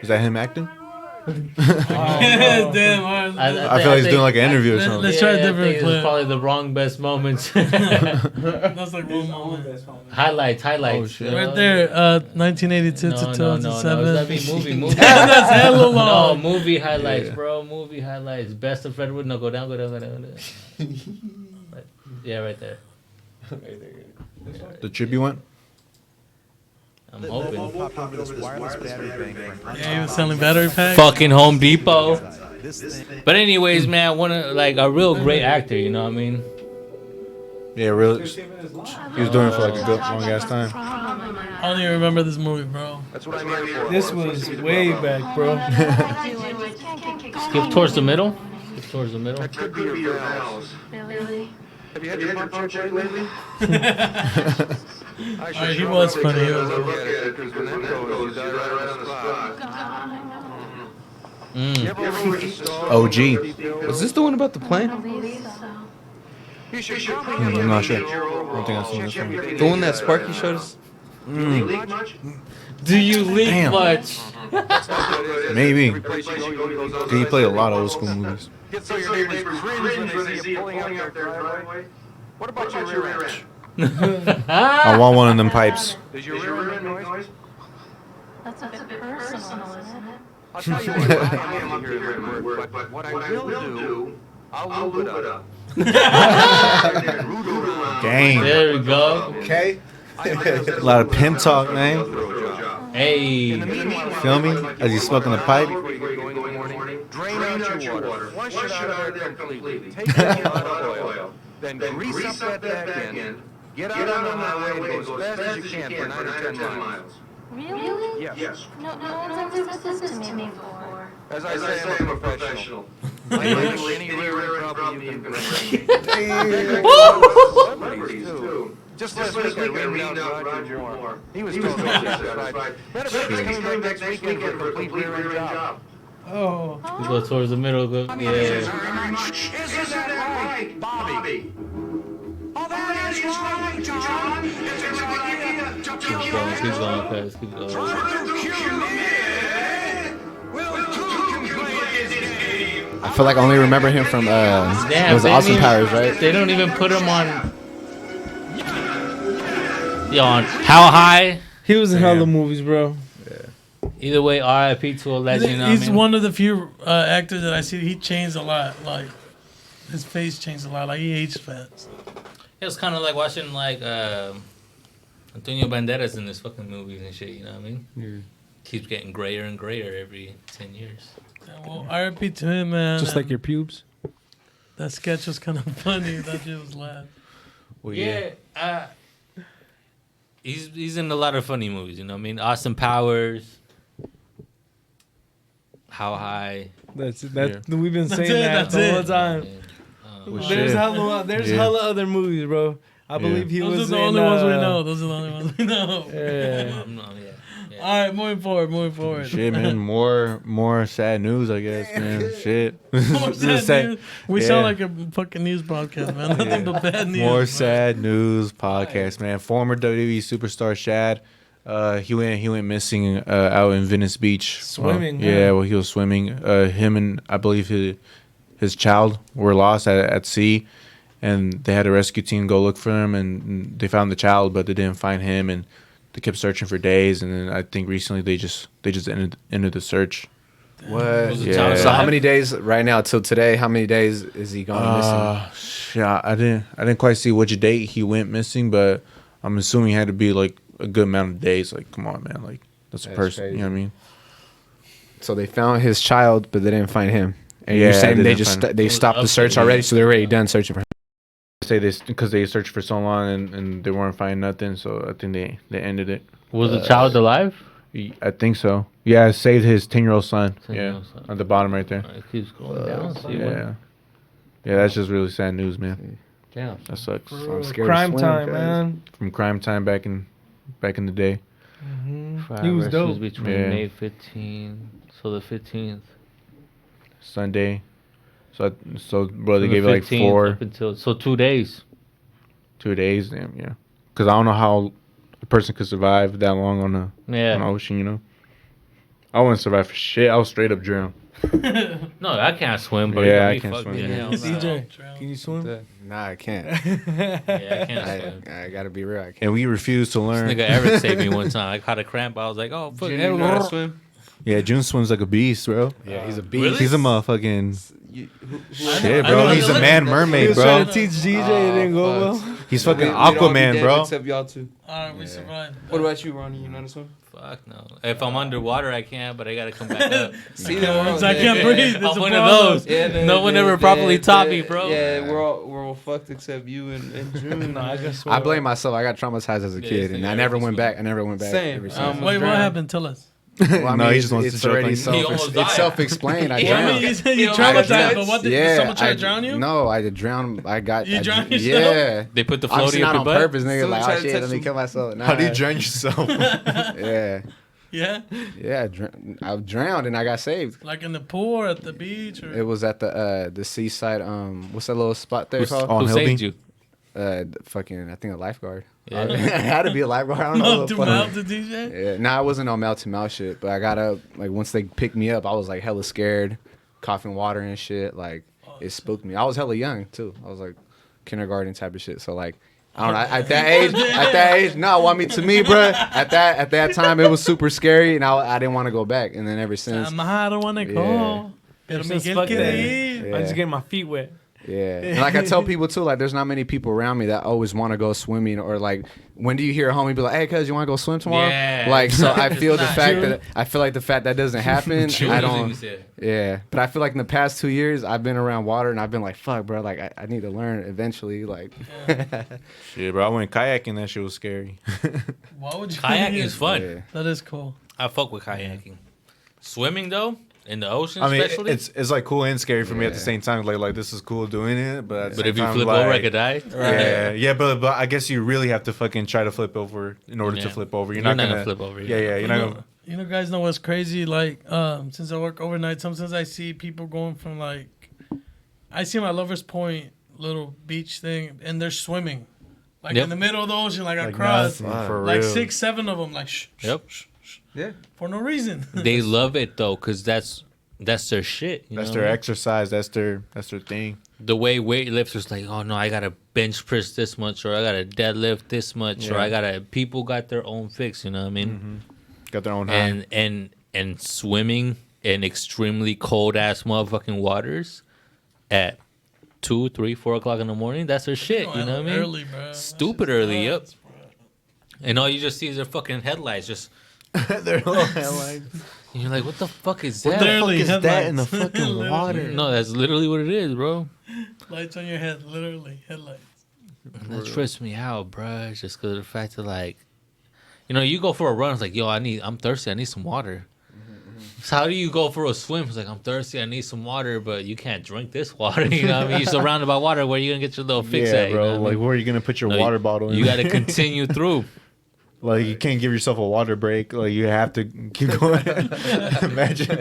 Is that him acting?
Yeah, damn. All right.
I feel like he's doing like an interview or something.
Let's try a
I
different
think
clip.
it's probably the wrong best moments.
That's like one moment.
highlights.
Oh, shit.
Right there, 1982
No,
to
no,
2007.
no. That'd be movie.
That's hella
No,
long.
movie highlights,
Yeah.
bro. Movie highlights. Best of Fred Wood. No, go down. Yeah, right there.
The tribute one?
I'm hoping.
Yeah, he was selling battery packs.
Fucking Home Depot. But anyways, man, a real great actor. You know what I mean?
Yeah, really. He was doing it for like a good long ass time.
I don't even remember this movie, bro.
This was way back, bro.
Skip towards the middle. Skip towards the middle.
Really? Have you had your pump checked lately?
Alright, he was funny. He was
Look at it, because when that goes, you die right on the spot.
OG.
Was this the one about the plane?
You should probably
I'm not sure.
I
I don't think I've seen this one.
The one that Sparky showed us?
Do you leak
Damn.
much?
Maybe. He played a lot of old school movies.
Get so your neighbors cringe when they see you pulling out their driveway. What about your rear end?
I want one of them pipes.
Does your rear end make noise?
That's a bit personal, isn't it?
I'll tell you what, I am up here at work, but what I will do, I'll lube it up.
Gang.
There we go.
Okay. A lot of pimp talk, man.
Hey.
Feel me? As he's smoking the pipe.
Drain out your water. Flush it out of there completely. Take out the oil. Then grease up that back end. Get out on the highway and go as fast as you can for 9 or 10 miles.
Really?
Yes.
No one's ever said this to me before.
As I say, I'm a professional. I handle any rear end problem you can bring. Celebrities, too. Just last week I reamed out Roger Moore. He was totally satisfied. Matter of fact, he's coming back next weekend for a complete rear end job.
Oh.
You go towards the middle. Go. Yeah.
Isn't that right, Bobby? Oh, that is right, John. It's a good idea to kill
Keep going, cuz. Keep going.
I feel like I only remember him from it was
they
Austin
don't
Powers,
even-
right?
They don't even put him on. Yo, on How High?
He was in hella movies, bro.
Either way, R.I.P. to a legend. You know
He's
what I mean?
one of the few actors that I see. He changed a lot. Like his face changed a lot. Like he aged fast.
It was kind of like watching like Antonio Banderas in his fucking movies and shit. You know what I mean?
Yeah.
Keeps getting grayer and grayer every 10 years.
Yeah, well, R.I.P. to him, man.
Just like your pubes.
That sketch was kind of funny. That shit was laugh.
Well,
He's in a lot of funny movies. You know what I mean? Austin Powers. How High.
We've been saying
it,
that
that's
the whole
it.
time.
Well,
There's
shit.
hella other movies, bro. I believe he
Those
was
are the
in,
only ones we know. Those are the only ones we know.
Yeah.
Yeah.
All right, moving forward.
Shit, man. More sad news, I guess, man. Shit.
More
Just
sad news. We
yeah.
sound like a fucking news broadcast, man. Nothing but bad news.
More sad news podcast, man. Former WWE superstar Shad, he went missing out in Venice Beach.
Swimming,
Yeah, well, he was swimming. Him and I believe his child were lost at sea, and they had a rescue team go look for him, and they found the child, but they didn't find him, and they kept searching for days, and then I think recently they just ended the search.
What?
Was the
Yeah.
child
So how
alive?
many days right now till today? How many days is he gone missing?
Yeah, I didn't quite see which date he went missing, but I'm assuming it had to be like a good amount of days. Like, come on, man, like that's a
That's
person.
crazy.
You know what I mean?
So they found his child, but they didn't find him. And
Yeah,
you're saying
they
they
didn't
just
find him.
they stopped the search
Yeah.
already, so they're already done searching for him.
Say this because they searched for so long and they weren't finding nothing, so I think they ended it.
Was the child alive?
I think so. Yeah, it saved his 10-year-old son.
10-year-old
Yeah,
son.
at the bottom right there.
It keeps going down. See what?
Yeah, that's just really sad news, man.
Damn.
That sucks.
I'm scared to
Crime
swim,
time,
guys.
man.
From crime time back in the day.
He was dope.
Between
Yeah.
May 15th, so the 15th.
Sunday. So bro, they
From
gave
the
it like
15th up until 2 days.
2 days. Damn, yeah. Because I don't know how a person could survive that long on an ocean. You know, I wouldn't survive for shit. I was straight up drown.
No, I can't swim, but
Yeah,
I
I can't swim,
Yeah,
yeah.
hell no.
DJ, can you swim?
Nah, I can't.
Yeah, I can't swim.
I gotta be real. I can't.
And we refused to
This
learn.
nigga Eric saved me one time. I caught a cramp. I was like, oh, fuck.
Junior know how to swim?
Yeah, June swims like a beast, bro.
Yeah, he's a beast.
Really?
He's a motherfucking shit,
I
bro.
know
He's a
that.
man
He
mermaid,
was trying
bro.
to teach DJ, it didn't go well.
He's fucking
We'd all be
Aquaman,
dead
bro.
Except y'all two.
All right, we survived.
What about you, Ronnie? You know how to swim?
Fuck no. If I'm underwater, I can, but I gotta come back up.
See,
I can't breathe. It's
I'm
a
one of
problem.
those. No one ever properly taught me, bro.
Yeah, we're all fucked except you and June.
No, I guess swim.
I blame myself. I got traumatized as a
Yeah,
kid,
this
and
nigga
I never
always
went
swim.
back. I never went back.
Same.
ever since.
I'm-
Wait, what
drowned.
happened? Tell us.
Well, I
No,
mean,
he just wants
it's
to joke
already
on you.
He almost died.
it's self-explained. I
Yeah, I
drowned.
mean, you said you
I
traumatized,
drowned.
but what did
Yeah,
someone try
I-
to drown you?
No, I drowned.
You drowned yourself?
Yeah.
They put the
Obviously
floaty up
not
your
on
butt.
purpose, nigga.
Someone
Like,
tried
oh
to
shit,
touch
let me
some-
kill myself. Nah.
How do you drown yourself?
Yeah,
Yeah,
yeah. I drowned and I got saved.
like in the pool or at the beach or.
It was at the seaside. What's that little spot there called?
on
Who
Hildy?
saved you?
Fucking, I think a lifeguard.
Yeah.
it had to be a lifeguard. I don't know.
Mouth to mouth to DJ.
Yeah, nah, I wasn't on mouth to mouth shit, but I got up. Like once they picked me up, I was like hella scared, coughing water and shit. Like it spooked me. I was hella young too. I was like kindergarten type of shit. So like. I don't know. At that age, no. I mean, to me, bro, at that time, it was super scary, and I didn't want to go back. And then ever since,
I don't want to go.
Yeah.
Pero
Since
Miguel
fuck
quiere
that.
ir.
I just get my feet wet.
yeah. And like I tell people too, like there's not many people around me that always want to go swimming, or like when do you hear a homie be like, "Hey, cuz, you want to go swim tomorrow?"
Yeah.
Like, so I feel the
not
fact
true.
that I feel like the fact that doesn't happen. I don't. Yeah, but I feel like in the past 2 years, I've been around water and I've been like, fuck, bro, like I need to learn eventually. Like,
Shit, bro. I went kayaking. That shit was scary.
Why would you?
Kayaking is fun.
yeah.
That is cool.
I fuck with kayaking. Swimming though, in the ocean,
I mean,
especially.
it's like cool and scary for me at the
Yeah.
same time. Like this is cool doing it, but at the
but
same
if you
time,
flip
like,
over, I could die.
Yeah, but I guess you really have to fucking try to flip over in order to
Yeah.
flip over. You're
You're
not
not
gonna
gonna flip over,
Yeah,
yeah.
yeah. You're
You
not
know,
gonna.
you know, guys know what's crazy? Like, since I work overnight, sometimes I see people going from like, I see my Lover's Point little beach thing, and they're swimming, like
Yep.
in the middle of the ocean, like
Like
across,
nothing, for
like
real.
6-7 of them, like
Yep.
Yeah.
for no reason.
They love it though, cause that's their shit. You
That's
know
their
what I mean?
exercise. That's their thing.
The way weightlifters like, oh no, I gotta bench press this much, or I gotta deadlift this much, or
Yeah.
I gotta. People got their own fix. You know what I mean?
Got their own high.
And swimming in extremely cold ass motherfucking waters at 2, 3, 4 o'clock in the morning. That's their shit. You know what I mean?
Early, bro.
Stupid early. Yep. And all you just see is their fucking headlights. Just
Their little headlights.
and you're like, what the fuck is
What
that?
the
Literally
fuck is that in the
headlights.
fucking
Literally.
water?
No, that's literally what it is, bro.
Lights on your head, literally headlights.
And that trips me out, bro. Just because of the fact that, like, you know, you go for a run, it's like, yo, I'm thirsty. I need some water. So how do you go for a swim? It's like, I'm thirsty. I need some water, but you can't drink this water. You know what I mean? You're surrounded by water. Where are you going to get your little fix
Yeah,
at? You know
bro.
what I
Like,
mean?
where are you gonna put your
No,
water bottle?
You
in?
got to continue through.
Like, you can't give yourself a water break. Like, you have to keep going. Imagine.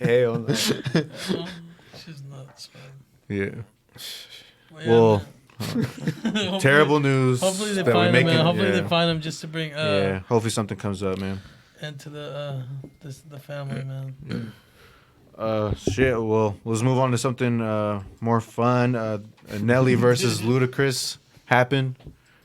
hell no.
She's nuts, man.
Yeah. Well,
Hopefully-
terrible news.
Hopefully they
that we're
find him, man.
making-
Hopefully
yeah.
they find him just to bring
Yeah. Hopefully something comes up, man.
into the family, man.
Shit. Well, let's move on to something more fun. Nelly versus Ludacris happened.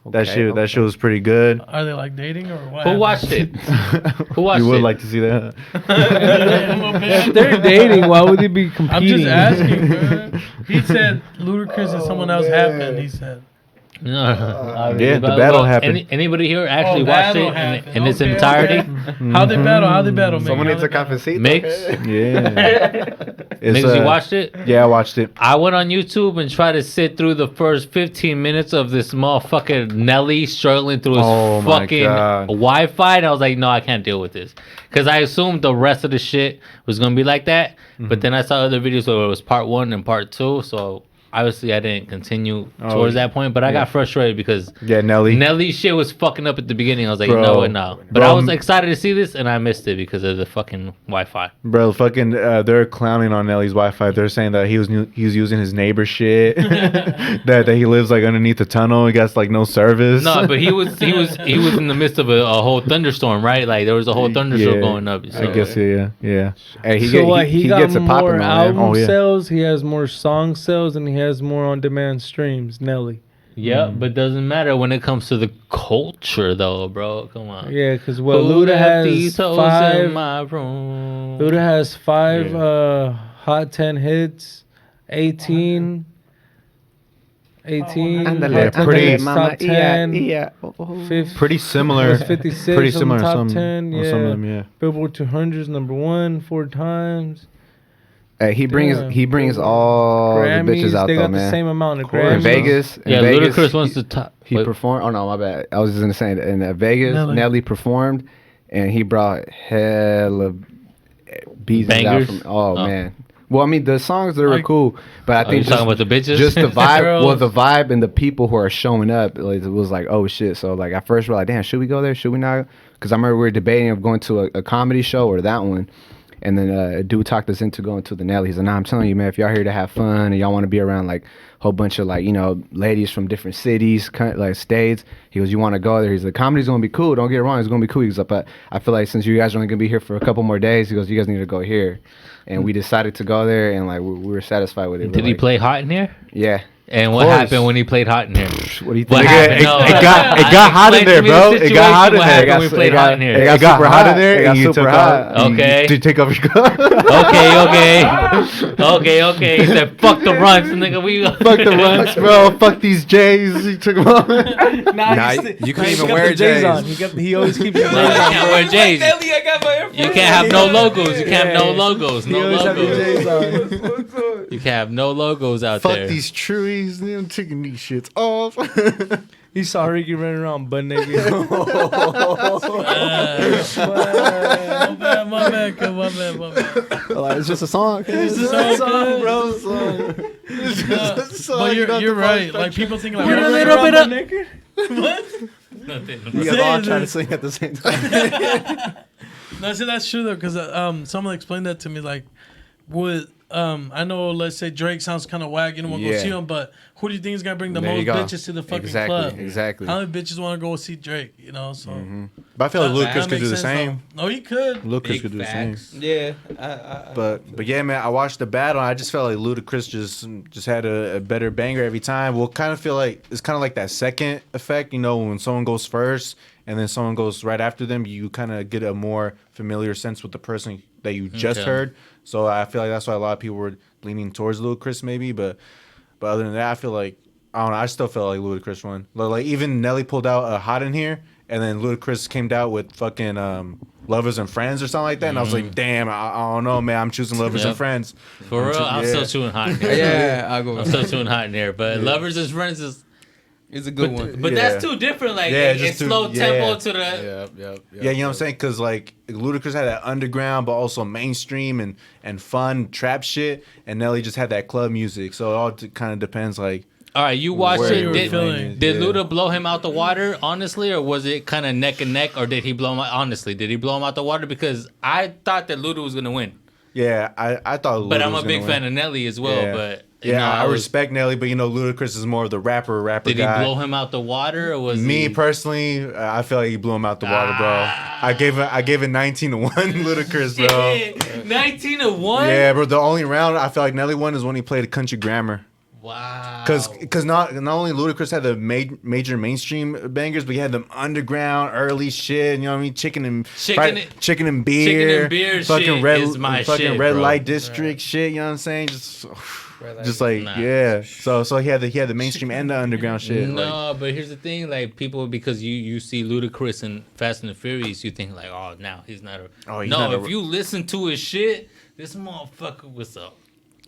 That shit was pretty good.
Are they like dating or what?
Who watched it? Who watched
You would
it?
like to see that?
If they're dating, why would they be competing?
I'm just asking, bro. He said Ludacris and someone else happened. He said.
No.
Yeah, the battle happened.
Anybody here actually watched
battle
it
happened.
in its
Okay,
entirety?
okay. How they battle? How they battle, man?
Someone needs a cafecito.
Mix?
okay?
Yeah.
Mix, you watched it?
Yeah, I watched it.
I went on YouTube and tried to sit through the first 15 minutes of this motherfucking Nelly struggling through his
Oh my
fucking
God.
Wi-Fi, and I was like, no, I can't deal with this. Because I assumed the rest of the shit was going to be like that, but then I saw other videos where it was part 1 and part 2, so obviously I didn't continue towards that point, but I got frustrated because
Yeah, Nelly.
Nelly's shit was fucking up at the beginning. I was like,
Bro.
no, no. But
Bro.
I was excited to see this, and I missed it because of the fucking Wi-Fi.
Bro, fucking, they're clowning on Nelly's Wi-Fi. They're saying that he was using his neighbor's shit. that he lives like underneath the tunnel. He got like no service.
No, but he was in the midst of a whole thunderstorm, right? Like there was a whole thunderstorm
Yeah,
going up. So.
I guess yeah.
Hey,
He got
gets it popping,
more
man.
album
Oh, yeah.
sales, he has more song sales, and he has more on-demand streams. Nelly.
Yeah, but doesn't matter when it comes to the culture, though, bro. Come on.
Yeah, because
Who
Luda
left
has
these hoes in
5.
my room?
Luda has 5 hot 10 hits, 18. 18.
Ándale,
Hot 10
pretty-
hits, top 10. 50,
Pretty similar.
56
Pretty
on the
similar.
top
Some
10,
on some of them, yeah.
Billboard 200's #1 4 times.
Hey, he brings all
Grammys,
the bitches out
they
though,
got
man.
the same amount of
course.
Grammys.
In Vegas,
Yeah, Ludacris wants to top.
He performed. Oh no, my bad. I was just gonna say in Vegas,
Nelly.
Nelly performed, and he brought hella beats out
Bangers?
from.
Oh.
Man. Well, I mean, the songs they were
Like-
cool, but I
Are you
think
talking about the bitches?
just the vibe.
Girls.
Well, the vibe and the people who are showing up, like, it was like, oh shit. So like at first we're like, damn, should we go there? Should we not? Because I remember we were debating of going to a comedy show or that one. And then a dude talked us into going to the Nelly. He's like, nah, I'm telling you, man, if y'all here to have fun and y'all want to be around like a whole bunch of like, ladies from different cities, like states, he goes, you want to go there? He's like, comedy's going to be cool. Don't get it wrong. It's going to be cool. He's like, but I feel like since you guys are only going to be here for a couple more days, he goes, you guys need to go here. And we decided to go there, and like we were satisfied with it.
Did he play Hot in here?
Yeah.
And what
course.
happened when he played Hot in here?
What do you think?
What
Nigga,
happened?
it
No.
got hot in
Explain
there,
to me
bro.
the
It got hot in
situation. What
there.
happened when we played Hot in here?
It got super hot in there, It got and you super took hot.
off. Okay.
Did you take off your glove?
Okay. He said, fuck the runs, nigga. We
Fuck the runs, bro. Fuck these J's. He took them off.
Nah,
you couldn't even wear
J's
J's.
on. He always keeps his J's
You
on.
can't wear J's.
Nelly, I got my Air
You
Force.
can't have no logos. You can't have no logos.
He
No
always have his
logos.
J's on.
You can't have no logos out
Fuck
there.
these truies. I'm taking these shits off.
He saw Ricky running around butt naked.
My bad.
Like, it's just a song.
It's a song, bro. But you're right. Like people think like
We're a little bit up naked.
What?
Nothing.
You guys all trying to sing at the same time.
No, see that's true though, because someone explained that to me. Like, would I know? Let's say Drake sounds kind of whack, and we'll go
Yeah.
see him. But who do you think is gonna bring the
There you
most
go.
bitches to the fucking club?
Exactly.
How many bitches want to go see Drake? You know, so.
But I feel like
That
Ludacris could
makes
do the
sense,
same.
though. No, he could.
Ludacris
Big
could do the same.
facts.
Yeah.
But yeah, man, I watched the battle. And I just felt like Ludacris just had a better banger every time. We'll kind of feel like it's kind of like that second effect, when someone goes first and then someone goes right after them, you kind of get a more familiar sense with the person that you just
Okay.
heard. So I feel like that's why a lot of people were leaning towards Ludacris maybe. But other than that, I feel like I don't know. I still feel like Ludacris won. Like even Nelly pulled out a Hot in Here, and then Ludacris came out with fucking Lovers and Friends or something like that. And I was like, damn, I don't know, man. I'm choosing Lovers
Yep.
and Friends.
For real, I'm still chewing Hot in here.
Yeah, I'll go
I'm
with
still
that.
chewing Hot in here. But Lovers and Friends is.
It's a good one.
But
Yeah.
that's too different. Like,
Yeah,
it's
just too-
slow tempo
yeah.
to the.
Yep.
Yeah, you know what I'm saying? Because like Ludacris had that underground, but also mainstream and fun trap shit, and Nelly just had that club music. So it all kind of depends. Like,
All right, you watched
where
it.
your
Did,
lane is,
did
yeah.
Luda blow him out the water, honestly, or was it kind of neck and neck, or did he blow him out? Honestly, did he blow him out the water? Because I thought that Luda was going to win.
Yeah, I thought.
But
Luda
I'm
was
a big
gonna
fan
win.
of Nelly as well.
Yeah.
But
I
was-
respect Nelly, but Ludacris is more of the rapper
Did
guy.
he blow him out the water, or was
Me
he?
personally, I feel like he blew him out the water, bro. I gave it 19-1, Ludacris, bro.
19-1.
Yeah, bro. The only round I feel like Nelly won is when he played Country Grammar.
Wow.
Because not only Ludacris had the major mainstream bangers, but he had them underground early shit. You know what I mean? Chicken and beer,
Chicken and beer
fucking
shit
red,
is my
fucking
shit,
red
bro.
light district shit. You know what I'm saying? Just like
Nah.
yeah. So he had the mainstream and the underground shit.
No, but here's the thing: like people, because you see Ludacris in Fast and the Furious, you think like, oh, now he's not a.
Oh, he's
no,
not a-
if you listen to his shit, this motherfucker was a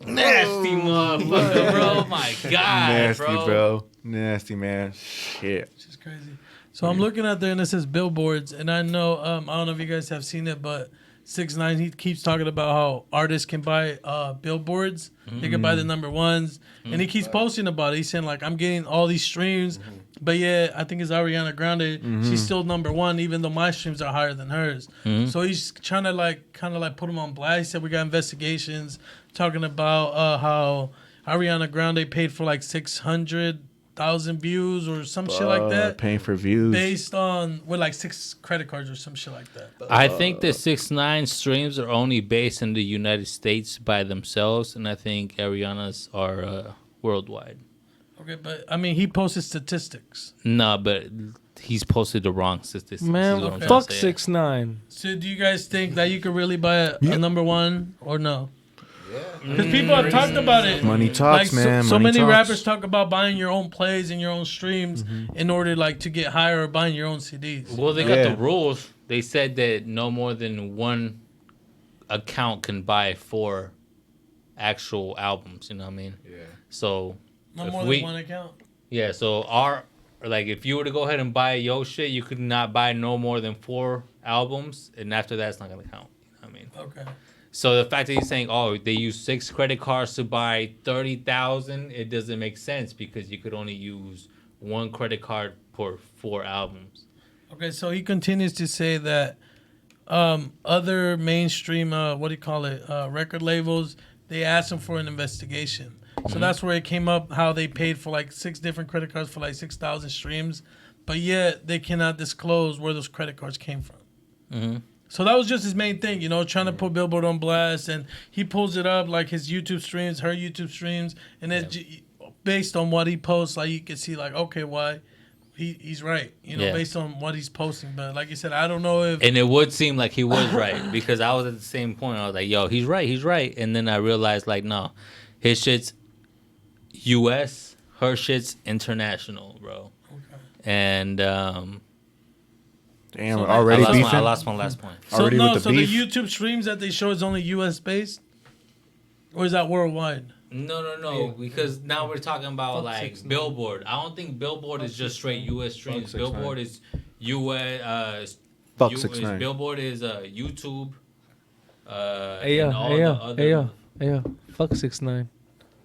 nasty motherfucker, bro. My God,
Nasty,
bro.
bro. Nasty, man. Shit.
It's crazy. So I'm looking out there and it says billboards, and I know I don't know if you guys have seen it, but 6ix9ine, he keeps talking about how artists can buy billboards. They can buy the number ones, and he keeps posting about it. He's saying like, I'm getting all these streams, but yeah, I think it's Ariana Grande. She's still number one, even though my streams are higher than hers. So he's trying to kind of put him on blast. He said we got investigations talking about how Ariana Grande paid for like 600,000 views or some shit like that,
Paying for views.
based on with like 6 credit cards or some shit like that.
I think the 6ix9ine streams are only based in the United States by themselves, and I think Ariana's are worldwide.
Okay, but I mean, he posted statistics.
No, but he's posted the wrong statistics. is what I'm
Man,
trying to
fuck
say.
6ix9ine.
So do you guys think that you could really buy a number one or no? Because people have talked about it.
Money talks, man.
So
Money
many
talks.
rappers talk about buying your own plays and your own streams in order to get higher or buying your own CDs.
Well, they got
Yeah.
the rules. They said that no more than one account can buy 4 actual albums. You know what I mean? Yeah. So
No
if
more
we-
than one account.
yeah, so our like if you were to go ahead and buy yo shit, you could not buy no more than 4 albums, and after that, it's not gonna count. You know what I mean?
Okay.
So the fact that he's saying, oh, they use 6 credit cards to buy 30,000, it doesn't make sense because you could only use 1 credit card for 4 albums.
Okay, so he continues to say that other mainstream, record labels, they asked him for an investigation. So that's where it came up how they paid for like 6 different credit cards for like 6,000 streams, but yet they cannot disclose where those credit cards came from.
Mm-hmm.
So that was just his main thing, trying to put Billboard on blast, and he pulls it up like his YouTube streams, her YouTube streams, and then based on what he posts, like you can see like, okay, why he's right, based on what he's posting. But like you said, I don't know if...
And it would seem like he was right because I was at the same point. I was like, yo, he's right. And then I realized like, no, his shit's U.S., her shit's international, bro. Okay. And...
Damn,
so
already beefing?
I lost my last point.
So
already
no,
with the
so
beef?
the YouTube streams that they show is only U.S. based? Or is that worldwide?
No, because now we're talking about
Fuck
like
6ix9ine.
Billboard. I don't think Billboard is just straight U.S. streams.
Fuck 6ix9ine.
Billboard is U.S.
Fuck 6ix9ine.
Billboard is YouTube.
Hey
and all the other.
Fuck 6ix9ine.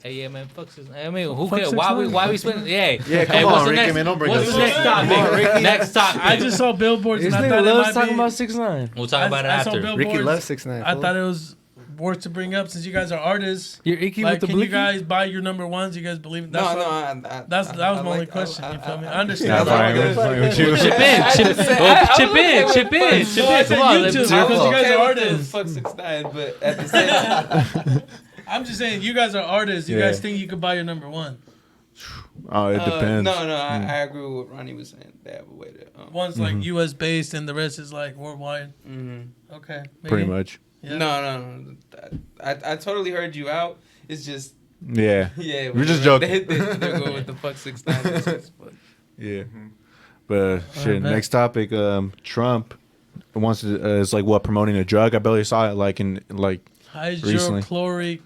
Hey, yeah, man, fuck 6ix9ine. I mean, who
Fuck
cares?
6ix9ine.
Why we spend? Yeah,
Yeah, come
hey,
on,
what's the
Ricky,
next,
man, don't bring
what's
us
the next
up.
topic? Next topic.
I just saw billboards
This
and I
nigga
thought it
loves
might
talking
be...
about 6ix9ine.
We'll talk about it
I saw
after.
billboards.
Ricky loves 6ix9ine.
I thought it was worth to bring up since you guys are artists.
You're icky
Like,
with the
can you
blicky?
guys buy your number ones? You guys believe it?
No,
That's that was my only question. You feel me? I
Yeah,
understand.
fine, we're fine with you.
Chip in.
Chip in.
Come on,
YouTube,
let's
because you guys are artists.
Fuck 6ix9ine, but at the same time,
I'm just saying, you guys are artists. You
Yeah.
guys think you could buy your number one?
Oh, it depends.
No, I agree with what Ronnie was saying. They have a way to.
One's like U.S. based and the rest is like worldwide. Okay.
Pretty
Maybe?
much.
Yeah.
No. I totally heard you out. It's just
Yeah.
yeah.
We're just joking.
They're going with the fuck 6ix9ine.
Yeah. But shit,
bet.
next topic, Trump wants to, is like what, promoting a drug? I barely saw it like in like recently.
Hydrochloric.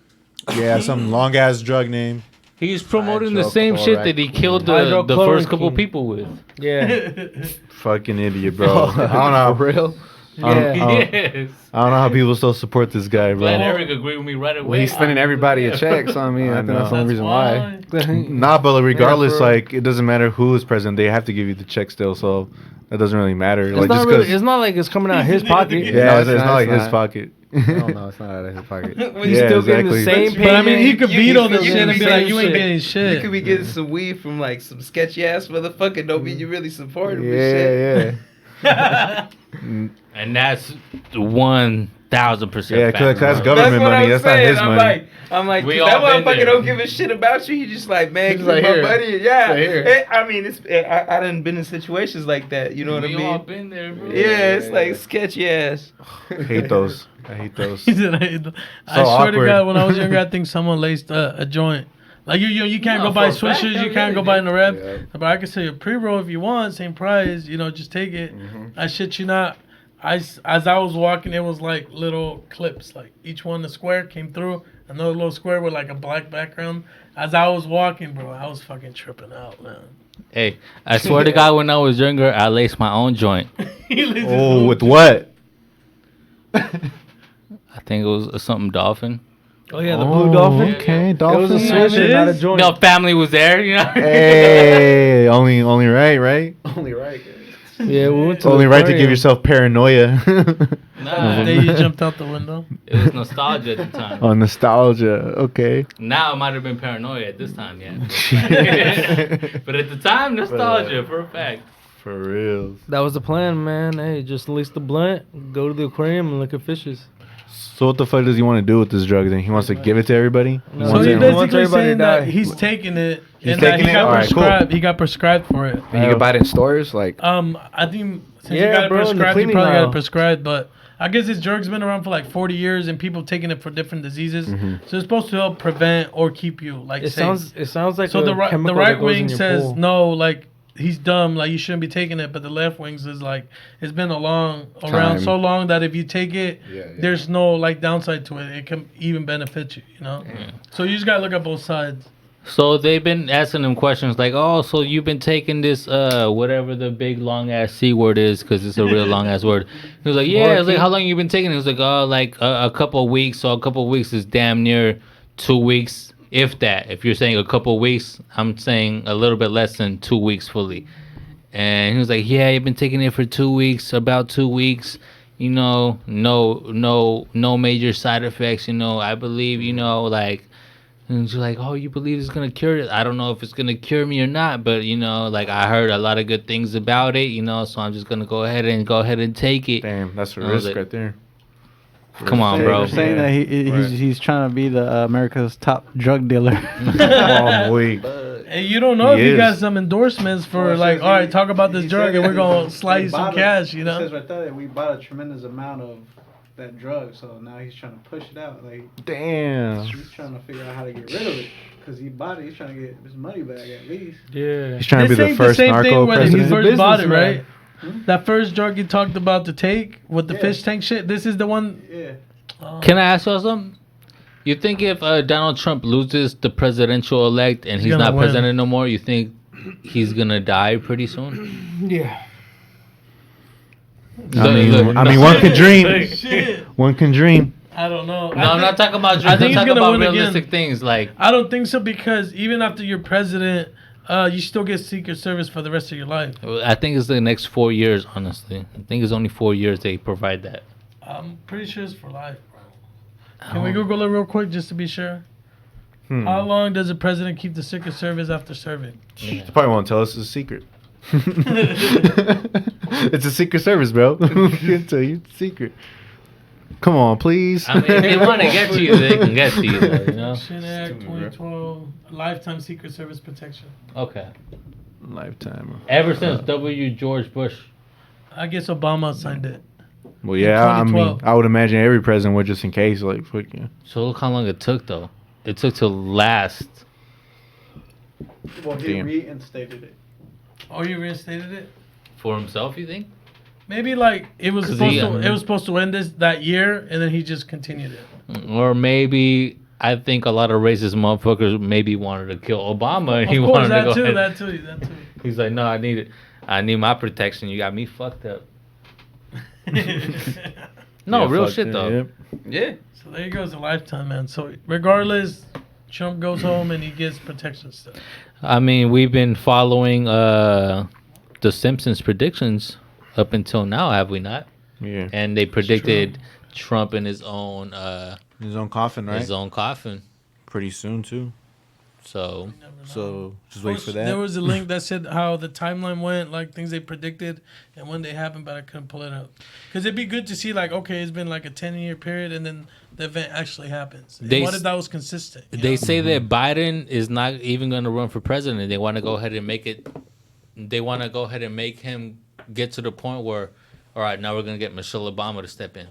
Yeah, some long ass drug name.
He's promoting the same shit that he killed the first couple people with.
Yeah.
Fucking idiot, bro. I don't know.
For real?
Yes.
I don't know how people still support this guy,
Glad
bro.
Eric agreed with me right away.
Well, he's sending everybody a check, so I mean, I think that's the only reason why.
Nah, but regardless,
Yeah, for-
like it doesn't matter who is president, they have to give you the check still, so that doesn't really matter.
It's
Like
not
just
really.
'cause-
It's not like it's coming out of his pocket.
yeah,
No,
it's
it's
not
not,
like
it's
his
not.
pocket.
Hell no, it's not out of his pocket.
He's
Yeah,
still
exactly.
getting the same payment.
But I mean, he could veto the
you
shit
can
and be
be
like,
saying
you ain't
shit.
getting
You
shit.
could be getting some weed from like some sketchy ass motherfucker. Don't mean you really support him. and shit.
Yeah,
And that's 1,000%
yeah, because that's
fact.
government money.
I'm
That's not
saying.
his money.
I'm like,
We
that
all been
motherfucker
there.
don't give a shit about you. He just like, man,
He's
give
like,
my
here.
money. Yeah,
Like, here.
I mean, I done been in situations like that. You know what I
We all
mean?
been there, bro.
Yeah, it's like sketchy ass.
I hate those. I hate those.
He said, I swear
awkward.
to God, when I was younger, I think someone laced a joint. Like you can't
No,
go buy
for a fact,
swishers, you
I
can't
really
go buy in the rep.
Yeah.
But I can sell you a pre-roll if you want, same price. Just take it. I shit you not. As I was walking, it was like little clips. Like each one, the square came through. Another little square with like a black background. As I was walking, bro, I was fucking tripping out, man.
Hey, I swear to God, when I was younger, I laced my own joint.
Oh, with what?
I think it was something dolphin.
Oh yeah, the blue dolphin.
Okay,
It was a
dolphin.
swisher, not a joint.
No, family was there, you know.
Hey, only right?
Only right.
Yeah, we went to
Only
the
right to give
aquarium.
yourself paranoia.
Nah,
The day you jumped out the window.
it was nostalgia at the time.
Oh, nostalgia. Okay.
Now it might have been paranoia at this time, yeah. But at the time, nostalgia for a fact.
For real.
That was the plan, man. Hey, just lease the blunt, go to the aquarium, and look at fishes.
So what the fuck does he want to do with this drug then? He wants to give it to everybody?
No,
So
Wants
he's
it-
wants
basically
everybody
saying
to
that
die.
he's taking it
He's
and that
taking
he
it?
got
Alright, cool.
prescribed. He got prescribed for it.
And you can buy it in stores, like.
I think since
Yeah,
he got it
bro, in the
prescribed, he
cleaning
probably got
aisle.
it prescribed. But I guess this drug's been around for like 40 years, and people taking it for different diseases. So it's supposed to help prevent or keep you like
It
safe.
sounds like
So
a
the
chemical
right
that goes in
wing
your
says
pool.
no, like he's dumb, like you shouldn't be taking it. But the left wing says like it's been around
Time.
so long that if you take it,
Yeah.
there's no like downside to it. It can even benefit you, you know. So you just gotta look at both sides.
So they've been asking him questions like, "Oh, so you've been taking this whatever the big long ass C word is, because it's a real long ass word." He was like, "Yeah." I was like, "How long you been taking it?" He was like, "Oh, like a couple of weeks." So a couple of weeks is damn near 2 weeks, if that. If you're saying a couple of weeks, I'm saying a little bit less than 2 weeks fully. And he was like, "Yeah, you've been taking it for 2 weeks, about 2 weeks. You know, no major side effects. You know, I believe, you know, like." And she's like, "Oh, you believe it's gonna cure it? I don't know if it's gonna cure me or not, but you know, like I heard a lot of good things about it, you know, so I'm just gonna go ahead and take it."
Damn, that's a
And I was
risk
like,
right there.
Come on, bro.
They're saying that he's trying to be the America's top drug dealer.
Oh, boy.
Hey, you don't know
He
if you
is.
got some endorsements for
Well, it
like,
says
all right,
he-
talk about this
he
drug
said
and we're
that
gonna
he
slide you some
bought it.
cash, you
It
know?
says right there that we bought a tremendous amount of that drug, so now he's trying to push it out. Like,
Damn.
he's trying to figure out how to get rid of it because he bought it. He's trying to get his money back at least.
Yeah.
He's trying to
This
be the
ain't
first
same
narco
thing when
president.
he first bought it, right?
Hmm?
That first drug you talked about to take with the
Yeah.
fish tank shit. This is the one.
Yeah.
Can I ask you something? You think if Donald Trump loses the presidential elect and he's
gonna
not
win.
president no more, you think he's gonna die pretty soon?
Yeah.
I mean, one can dream.
Shit.
One can dream.
I don't know.
No, I'm not talking about
I
dreams. I'm
think he's
talking
gonna
about
win
realistic
again.
things. Like,
I don't think so because even after you're president, you still get Secret Service for the rest of your life.
I think it's the next 4 years. Honestly, I think it's only 4 years they provide that.
I'm pretty sure it's for life, bro. Can we Google it real quick just to be sure? How long does a president keep the Secret Service after serving?
They probably won't tell us it's a secret. It's a secret service, bro. Can't tell you. It's a secret. Come on, please.
I mean, if they want to get to you, they can get to you. Though, you know.
Action Act 2012, lifetime Secret Service protection.
Okay.
Lifetime.
Ever since George Bush.
I guess Obama signed it.
Well, yeah, I mean,
2012.
I would imagine every president would just in case, like, fuck yeah.
So look how long it took, though. It took till last.
Well, he
Damn.
reinstated it.
Oh, you reinstated it?
For himself, you think?
Maybe like it was
'Cause
supposed
he-
to. It was supposed to end that year, and then he just continued it.
Or maybe I think a lot of racist motherfuckers maybe wanted to kill Obama, and he
Of course,
wanted to
that
go
too.
ahead.
That too. That too.
He's like, no, I need it. I need my protection. You got me fucked up. No,
Yeah,
real
fuck
shit
that,
though.
yep.
Yeah.
So there you go. It's a lifetime, man. So regardless, Trump goes home and he gets protection stuff.
I mean, we've been following the Simpsons predictions up until now, have we not?
Yeah.
And they predicted Trump in his own
coffin, right?
his own coffin.
Pretty soon too.
So
Just wait for that.
There was a link that said how the timeline went, like things they predicted and when they happened, but I couldn't pull it up. Because it'd be good to see, like, okay, it's been like a 10-year period, and then the event actually happens. And
They
what
s-
if that was consistent? you
they
know?
say that Biden is not even going to run for president. They want to go ahead and make it. They want to go ahead and make him get to the point where, all right, now we're going to get Michelle Obama to step in,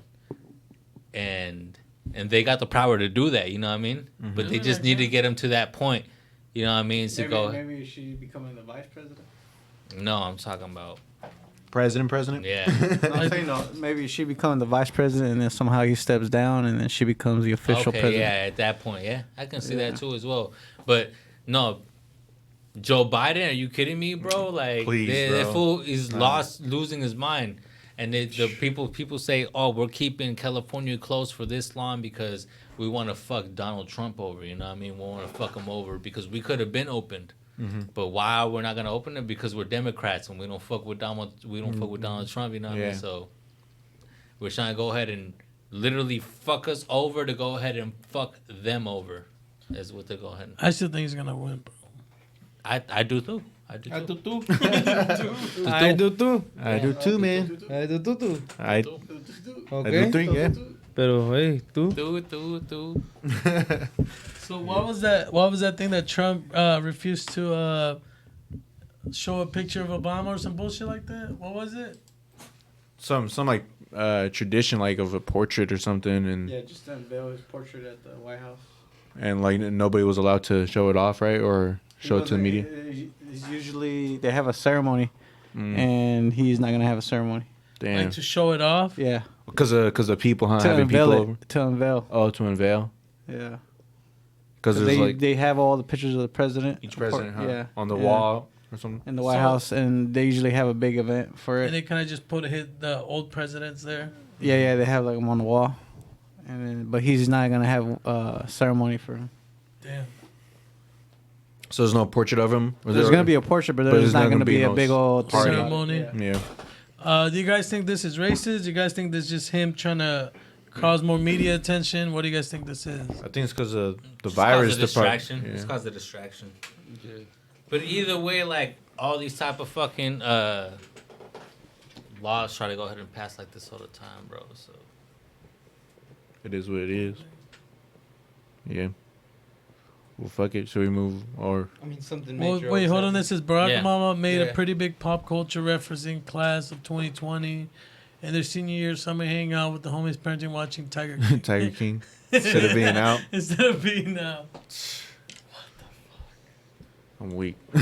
and they got the power to do that. You know what I mean? But they just need to get him to that point. You know what I mean? To go.
Maybe she becoming the vice president.
No, I'm talking about.
President.
Yeah.
I'm saying no, maybe she becoming the vice president, and then somehow he steps down, and then she becomes the official
Okay,
president.
yeah, at that point, yeah. I can see that too as well. But no, Joe Biden, are you kidding me, bro? Like
Please,
that
bro.
fool is losing his mind. And the people say, "Oh, we're keeping California closed for this long because we want to fuck Donald Trump over." You know what I mean? We want to fuck him over because we could have been opened. But why we're not gonna open it? Because we're Democrats and we don't fuck with Donald. We don't fuck with Donald Trump. You know what I mean? So we're trying to go ahead and literally fuck us over to go ahead and fuck them over. Is what they're going ahead.
I still think he's going to win, bro.
I do too. I do too.
I do too.
I do too, man.
I do too.
I
Okay.
do three, yeah.
Pero hey, tú.
Tú.
So what was that thing that Trump refused to show a picture of Obama or some bullshit like that? What was it?
Some like tradition like of a portrait or something, and
Yeah, just unveil his portrait at the White House.
and like nobody was allowed to show it off, right, or show it to the media.
It's usually they have a ceremony,
Mm.
and he's not gonna have a ceremony.
Damn,
Like to show it off?
Yeah,
because of people, huh?
to
Having
unveil
people
it.
over.
To unveil.
Oh, to unveil.
Yeah.
Because there's like
they have all the pictures of the president.
each president, huh?
Yeah.
On the
Yeah.
wall or something.
In the White House, and they usually have a big event for
And
it.
they kind of just hit the old presidents there.
Yeah, they have like them on the wall, and then, but he's not gonna have a ceremony for him.
Damn.
So there's no portrait of him.
There's gonna be a portrait, but there's not gonna be a
no
big old
party.
ceremony.
Yeah.
Do you guys think this is racist? Do you guys think this is just him trying to cause more media attention? What do you guys think this is?
I think it's because of the
It's
virus.
cause of distraction.
Yeah.
It's cause of distraction. But either way, like all these type of fucking laws try to go ahead and pass like this all the time, bro. So
It is what it is. Yeah. Well, fuck it. Should we move or?
I mean, something
Well,
major.
wait, hold on. This is Barack
Yeah.
Obama made a
Yeah.
pretty big pop culture referencing class of 2020. And their senior year, summer hanging out with the homies, parenting, watching Tiger King.
Tiger King. Instead of being out.
Instead of being out.
I'm weak.
All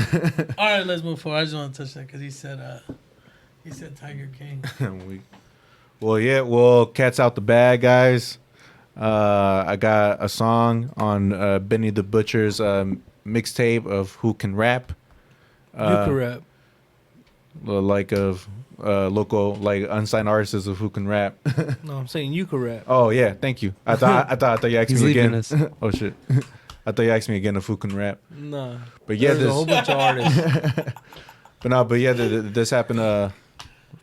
right, let's move forward. I just want to touch that because he said Tiger King.
I'm weak. Well, yeah. Well, cat's out the bag, guys. I got a song on Benny the Butcher's mixtape of Who Can Rap.
You can rap.
Like of local, like unsigned artists of Who Can Rap.
No, I'm saying you can rap.
Oh yeah, thank you. I thought you asked
He's
me
leaving
again.
us.
Oh shit. I thought you asked me again if Who Can Rap.
Nah.
But yeah,
There's a whole bunch of artists.
This happened. What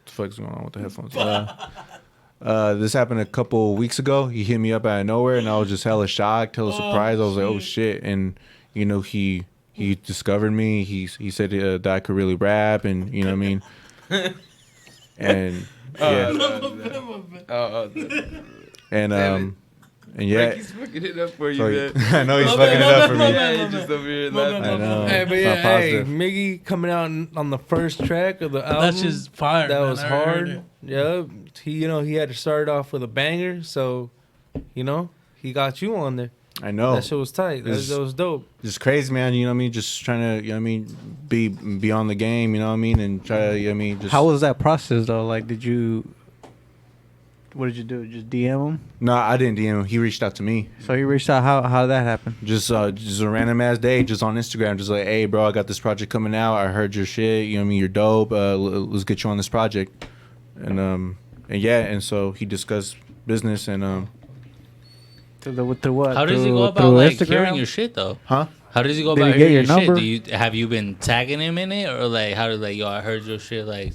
the fuck's going on with the headphones? This happened a couple weeks ago. He hit me up out of nowhere, and I was just hella shocked, hella surprised. I was like, "Oh shit!" And you know, he discovered me. He said that I could really rap, and you know what I mean. And yeah, and yeah.
Frankie's fucking it up for you,
So,
man.
I know he's fucking it up for me.
Yeah, he's just over here laughing.
I know.
Hey, but
It's
yeah,
not
hey,
positive.
Miggi coming out on the first track of the album.
That's just fire.
That
man.
was
I heard
hard.
it.
Yeah, he had to start off with a banger, so he got you on there.
I know.
That shit was tight. That was dope.
Just crazy, man. You know what I mean? Just trying to, you know what I mean, be on the game. You know what I mean? And try to, you know what I mean? Just
How was that process though? Like, what did you do? Just DM him?
No, I didn't DM him. He reached out to me.
So he reached out. How did that happen?
Just a random ass day, just on Instagram, just like, hey, bro, I got this project coming out. I heard your shit. You know what I mean? You're dope. Let's get you on this project. And yeah, and so he discussed business and
Through what?
how does he go
Through
about like
Instagram?
hearing your shit though?
Huh?
How does he go
Did
about
he get
hearing your
your
shit?
number?
Have you been tagging him in it, or like how did yo, I heard your shit like?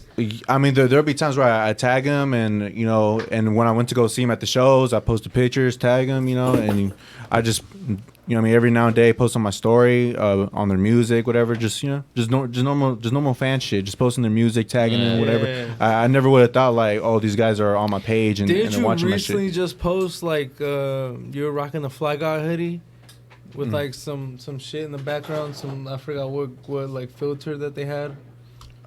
I mean, there'll be times where I tag him, and you know, and when I went to go see him at the shows, I posted pictures, tag him, you know, and I just, you know, what I mean, every now and then post on my story, on their music, whatever, just normal fan shit, just posting their music, tagging them, whatever.
Yeah.
I never would have thought like, oh, these guys are on my page and
Didn't
they're
you
watching my
recently
shit.
just post like you were rocking the Fly Guy hoodie with like some shit in the background? I forgot what like filter that they had.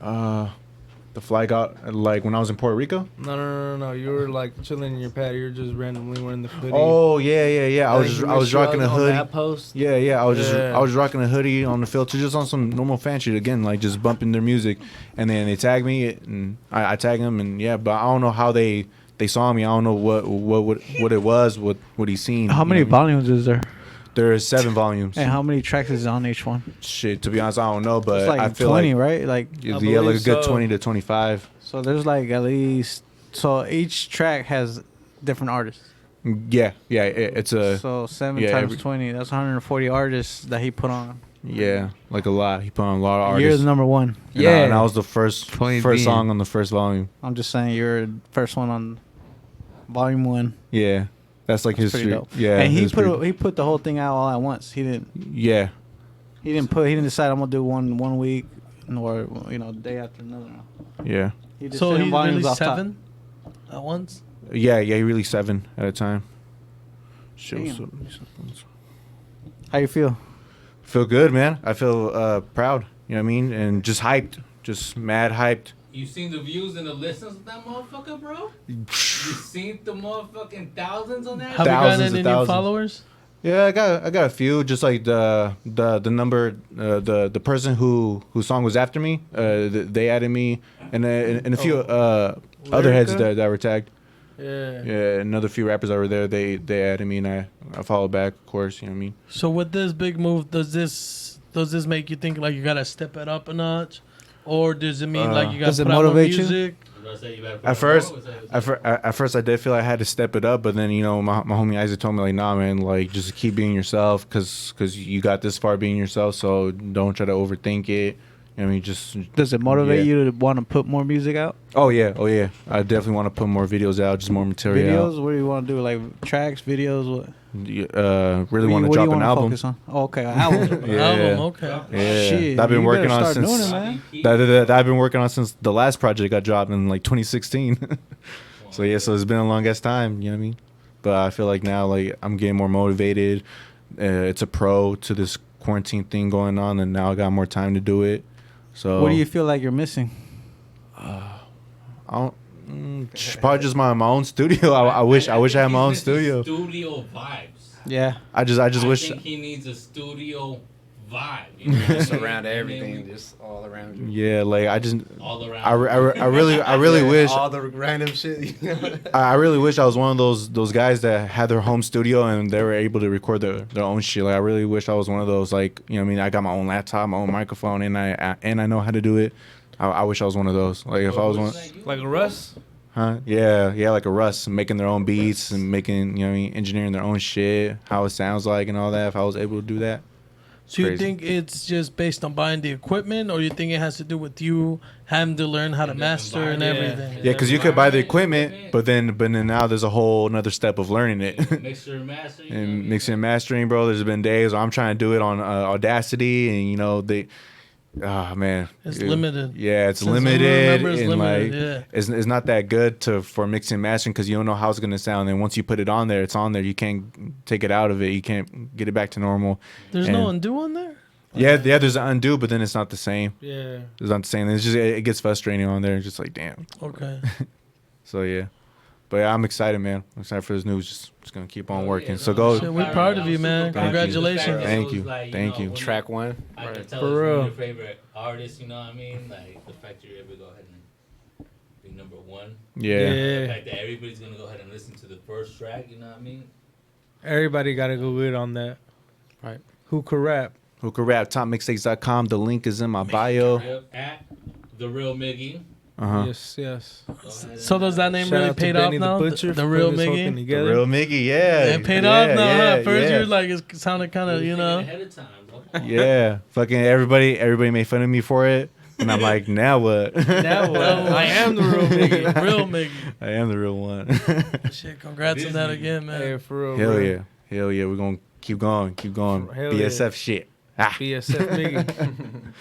The flag out like when I was in Puerto Rico.
No. You were like chilling in your pad. You were just randomly wearing the hoodie.
Oh yeah. I was rocking a hoodie.
That post.
Yeah. I was rocking a hoodie on the filter, just on some normal fan shit again, like just bumping their music, and then they tag me, and I tag them, and yeah, but I don't know how they saw me. I don't know what it was, what he seen.
How many volumes is there?
There's 7 volumes.
And how many tracks is on each one?
Shit, to be honest, I don't know, but
It's like
I feel
20,
like
right? Like
yeah, like a good 20 to 25.
So there's like at least each track has different artists.
Yeah, it's a
So 7
yeah,
times 20, that's 140 artists that he put on.
yeah, like a lot. He put on a lot of
You're
artists.
the number one.
And I was the first
Point being.
song on the first volume.
I'm just saying you're the first one on volume 1.
Yeah, that's like
That's
his
pretty
street.
dope.
Yeah,
and he
it's pretty-
put the whole thing out all at once. He didn't
Yeah,
he didn't decide I'm gonna do one week or day after another.
yeah,
He just
So
said
he
volumes
released
off top.
7 at once.
yeah. He released 7 at a time. Shit,
Damn. How you feel?
feel good, man. I feel proud. You know what I mean? And just hyped, just mad hyped.
You seen the views and the listens of that motherfucker, bro? You seen the motherfucking thousands on that?
Have you
Thousands
gotten
and
any new
thousands.
followers?
Yeah, I got a few. Just like the number, the person whose song was after me, they added me, and a few other heads that were tagged. Yeah, another few rappers over there, they added me, and I followed back, of course. You know what I mean?
So with this big move, does this make you think like you gotta step it up a notch, or does it mean like you gotta
does it
put out more
motivate you?
music?
At first, I did feel like I had to step it up, but then my homie Isaac told me like, nah, man, like just keep being yourself, cause you got this far being yourself, so don't try to overthink it. I mean, just
Does it motivate you to want to put more music out?
Oh yeah. I definitely want to put more videos out, just more material.
Videos? What do you want to do? Like tracks, videos? What?
Really want to drop an album.
Focus on? Oh, okay, an album.
Yeah.
Album, okay.
Yeah,
Shit,
I've been
you
working
better
on
start
since
doing it, man.
that I've been working on since the last project got dropped in like 2016. So it's been a long ass time. You know what I mean? But I feel like now like I'm getting more motivated. It's a pro to this quarantine thing going on, and now I got more time to do it. So
What do you feel like you're missing?
I don't. Probably just my own studio. I wish I had my own studio.
Studio vibes.
Yeah.
I just wish.
I think he needs a studio vibe.
Just around everything, just all around you.
Yeah, like I just.
All around.
I really wish.
All the random shit.
I really wish I was one of those guys that had their home studio and they were able to record their own shit. Like I really wish I was one of those. Like you know what I mean, I got my own laptop, my own microphone, and I know how to do it. I wish I was one of those. Like if I was one.
Like a Russ?
Huh? Yeah, like a Russ, making their own beats and making, you know what I mean, engineering their own shit, how it sounds like and all that. If I was able to do that.
So you think it's just based on buying the equipment, or you think it has to do with you having to learn how to master and everything?
Yeah, because you could buy the equipment, but then now there's a whole another step of learning it.
Mixer and mastering.
And mixing and mastering, bro. There's been days where I'm trying to do it on Audacity, and they. Oh man,
It's limited.
Yeah, it's
Since I
limited,
remember, it's
and
limited,
like
yeah.
it's not that good for mixing and mastering because you don't know how it's gonna sound. And once you put it on there, it's on there. You can't take it out of it. You can't get it back to normal.
There's no undo on there?
Yeah, there's an undo, but then it's not the same.
Yeah,
it's not the same. It's just it gets frustrating on there. It's just like damn.
Okay.
So yeah. But yeah, I'm excited, man. I'm excited for this news. Just gonna keep on working. So go.
Shit, we're proud of you, man. Congratulations.
Thank you.
Like,
Thank you.
Track one.
I can tell
For
it's one
real.
of your favorite artists, you know what I mean? Like the fact you're able to go ahead and be number one.
Yeah.
The fact that everybody's gonna go ahead and listen to the first track, you know what I mean?
everybody got to go good on that.
Right.
Who could rap?
Who could rap? TopMixtapes.com. The link is in my bio.
Yep. At the real Miggi.
Yes.
So does that name
Shout
really
out to
paid off
Benny
now?
the Butcher
The
for
real
putting this whole thing
Miggi?
together.
The real Miggi, yeah.
It paid off now, huh?
Yeah,
At first
yeah.
you were like, it sounded kind of, you know.
Ahead of time.
Yeah. Fucking everybody made fun of me for it. And I'm like, now what?
Now what? I am the real Miggi. Real Miggi.
I am the real one.
Shit, congrats on that again, man.
Hey, for real.
Hell
bro.
yeah. Hell yeah. We're going to keep going.
Hell
BSF shit.
BSF Miggi.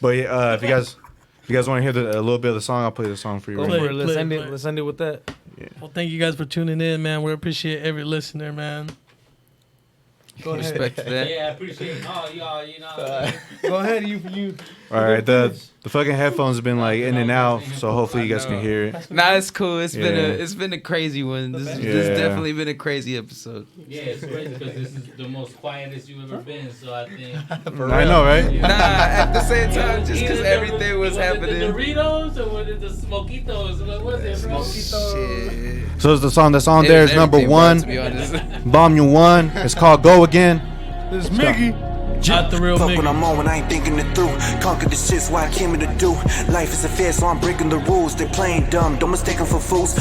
But yeah, if you guys want to hear a little bit of the song, I'll play the song for you.
Go
right
for
now.
it. Let's end it with that.
Yeah.
Well, thank you guys for tuning in, man. We appreciate every listener, man.
Go ahead.
Respect to that.
Yeah, I appreciate all y'all, you know.
Go ahead, you.
All right, the fucking headphones have been like in and out, so hopefully you guys can hear it.
Nah, it's cool. It's
Yeah.
been a crazy one. This
Yeah.
definitely been a crazy episode.
Yeah, it's crazy because this is the most quietest you've ever been. So I think.
I know, right?
Nah, at the same time, just because everything was happening.
The Doritos or was it the Smokitos? What was it, bro?
Shit.
So it's the song that's on
It
there
was
is number
everything, bro,
one.
to be honest.
Volume 1. It's called Go Again.
This is Miggi.
Not the real
Fuck when
Miggi.
I'm on when I ain't thinking it through. Conquer the shit's what I came here to do. Life is a fair, so I'm breaking the rules. They playing dumb, don't mistake them for fools.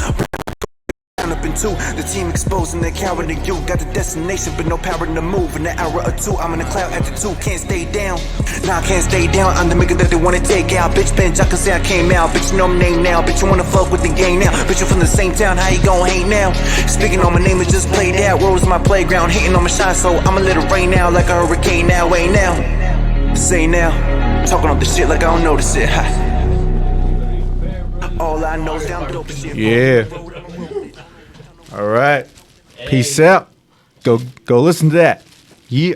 Up in two, the team exposing their coward and you got the destination but no power to move. In an hour or two, I'm in the cloud at the 2, can't stay down. Nah, I can't stay down. I'm the nigga that they wanna take out. Bitch, bench, I can say I came out. Bitch, you know my name now. Bitch, you wanna fuck with the game now. Bitch, you from the same town, how you gon' hate now? Speaking on my name, it just played out. World is my playground, hitting on my shot, so I'ma let it rain now like a hurricane now. Wait now, say now. Talking off the shit like I don't know the shit. All I know is down dope shit.
Yeah. All right. Peace out. Go listen to that. Yeah.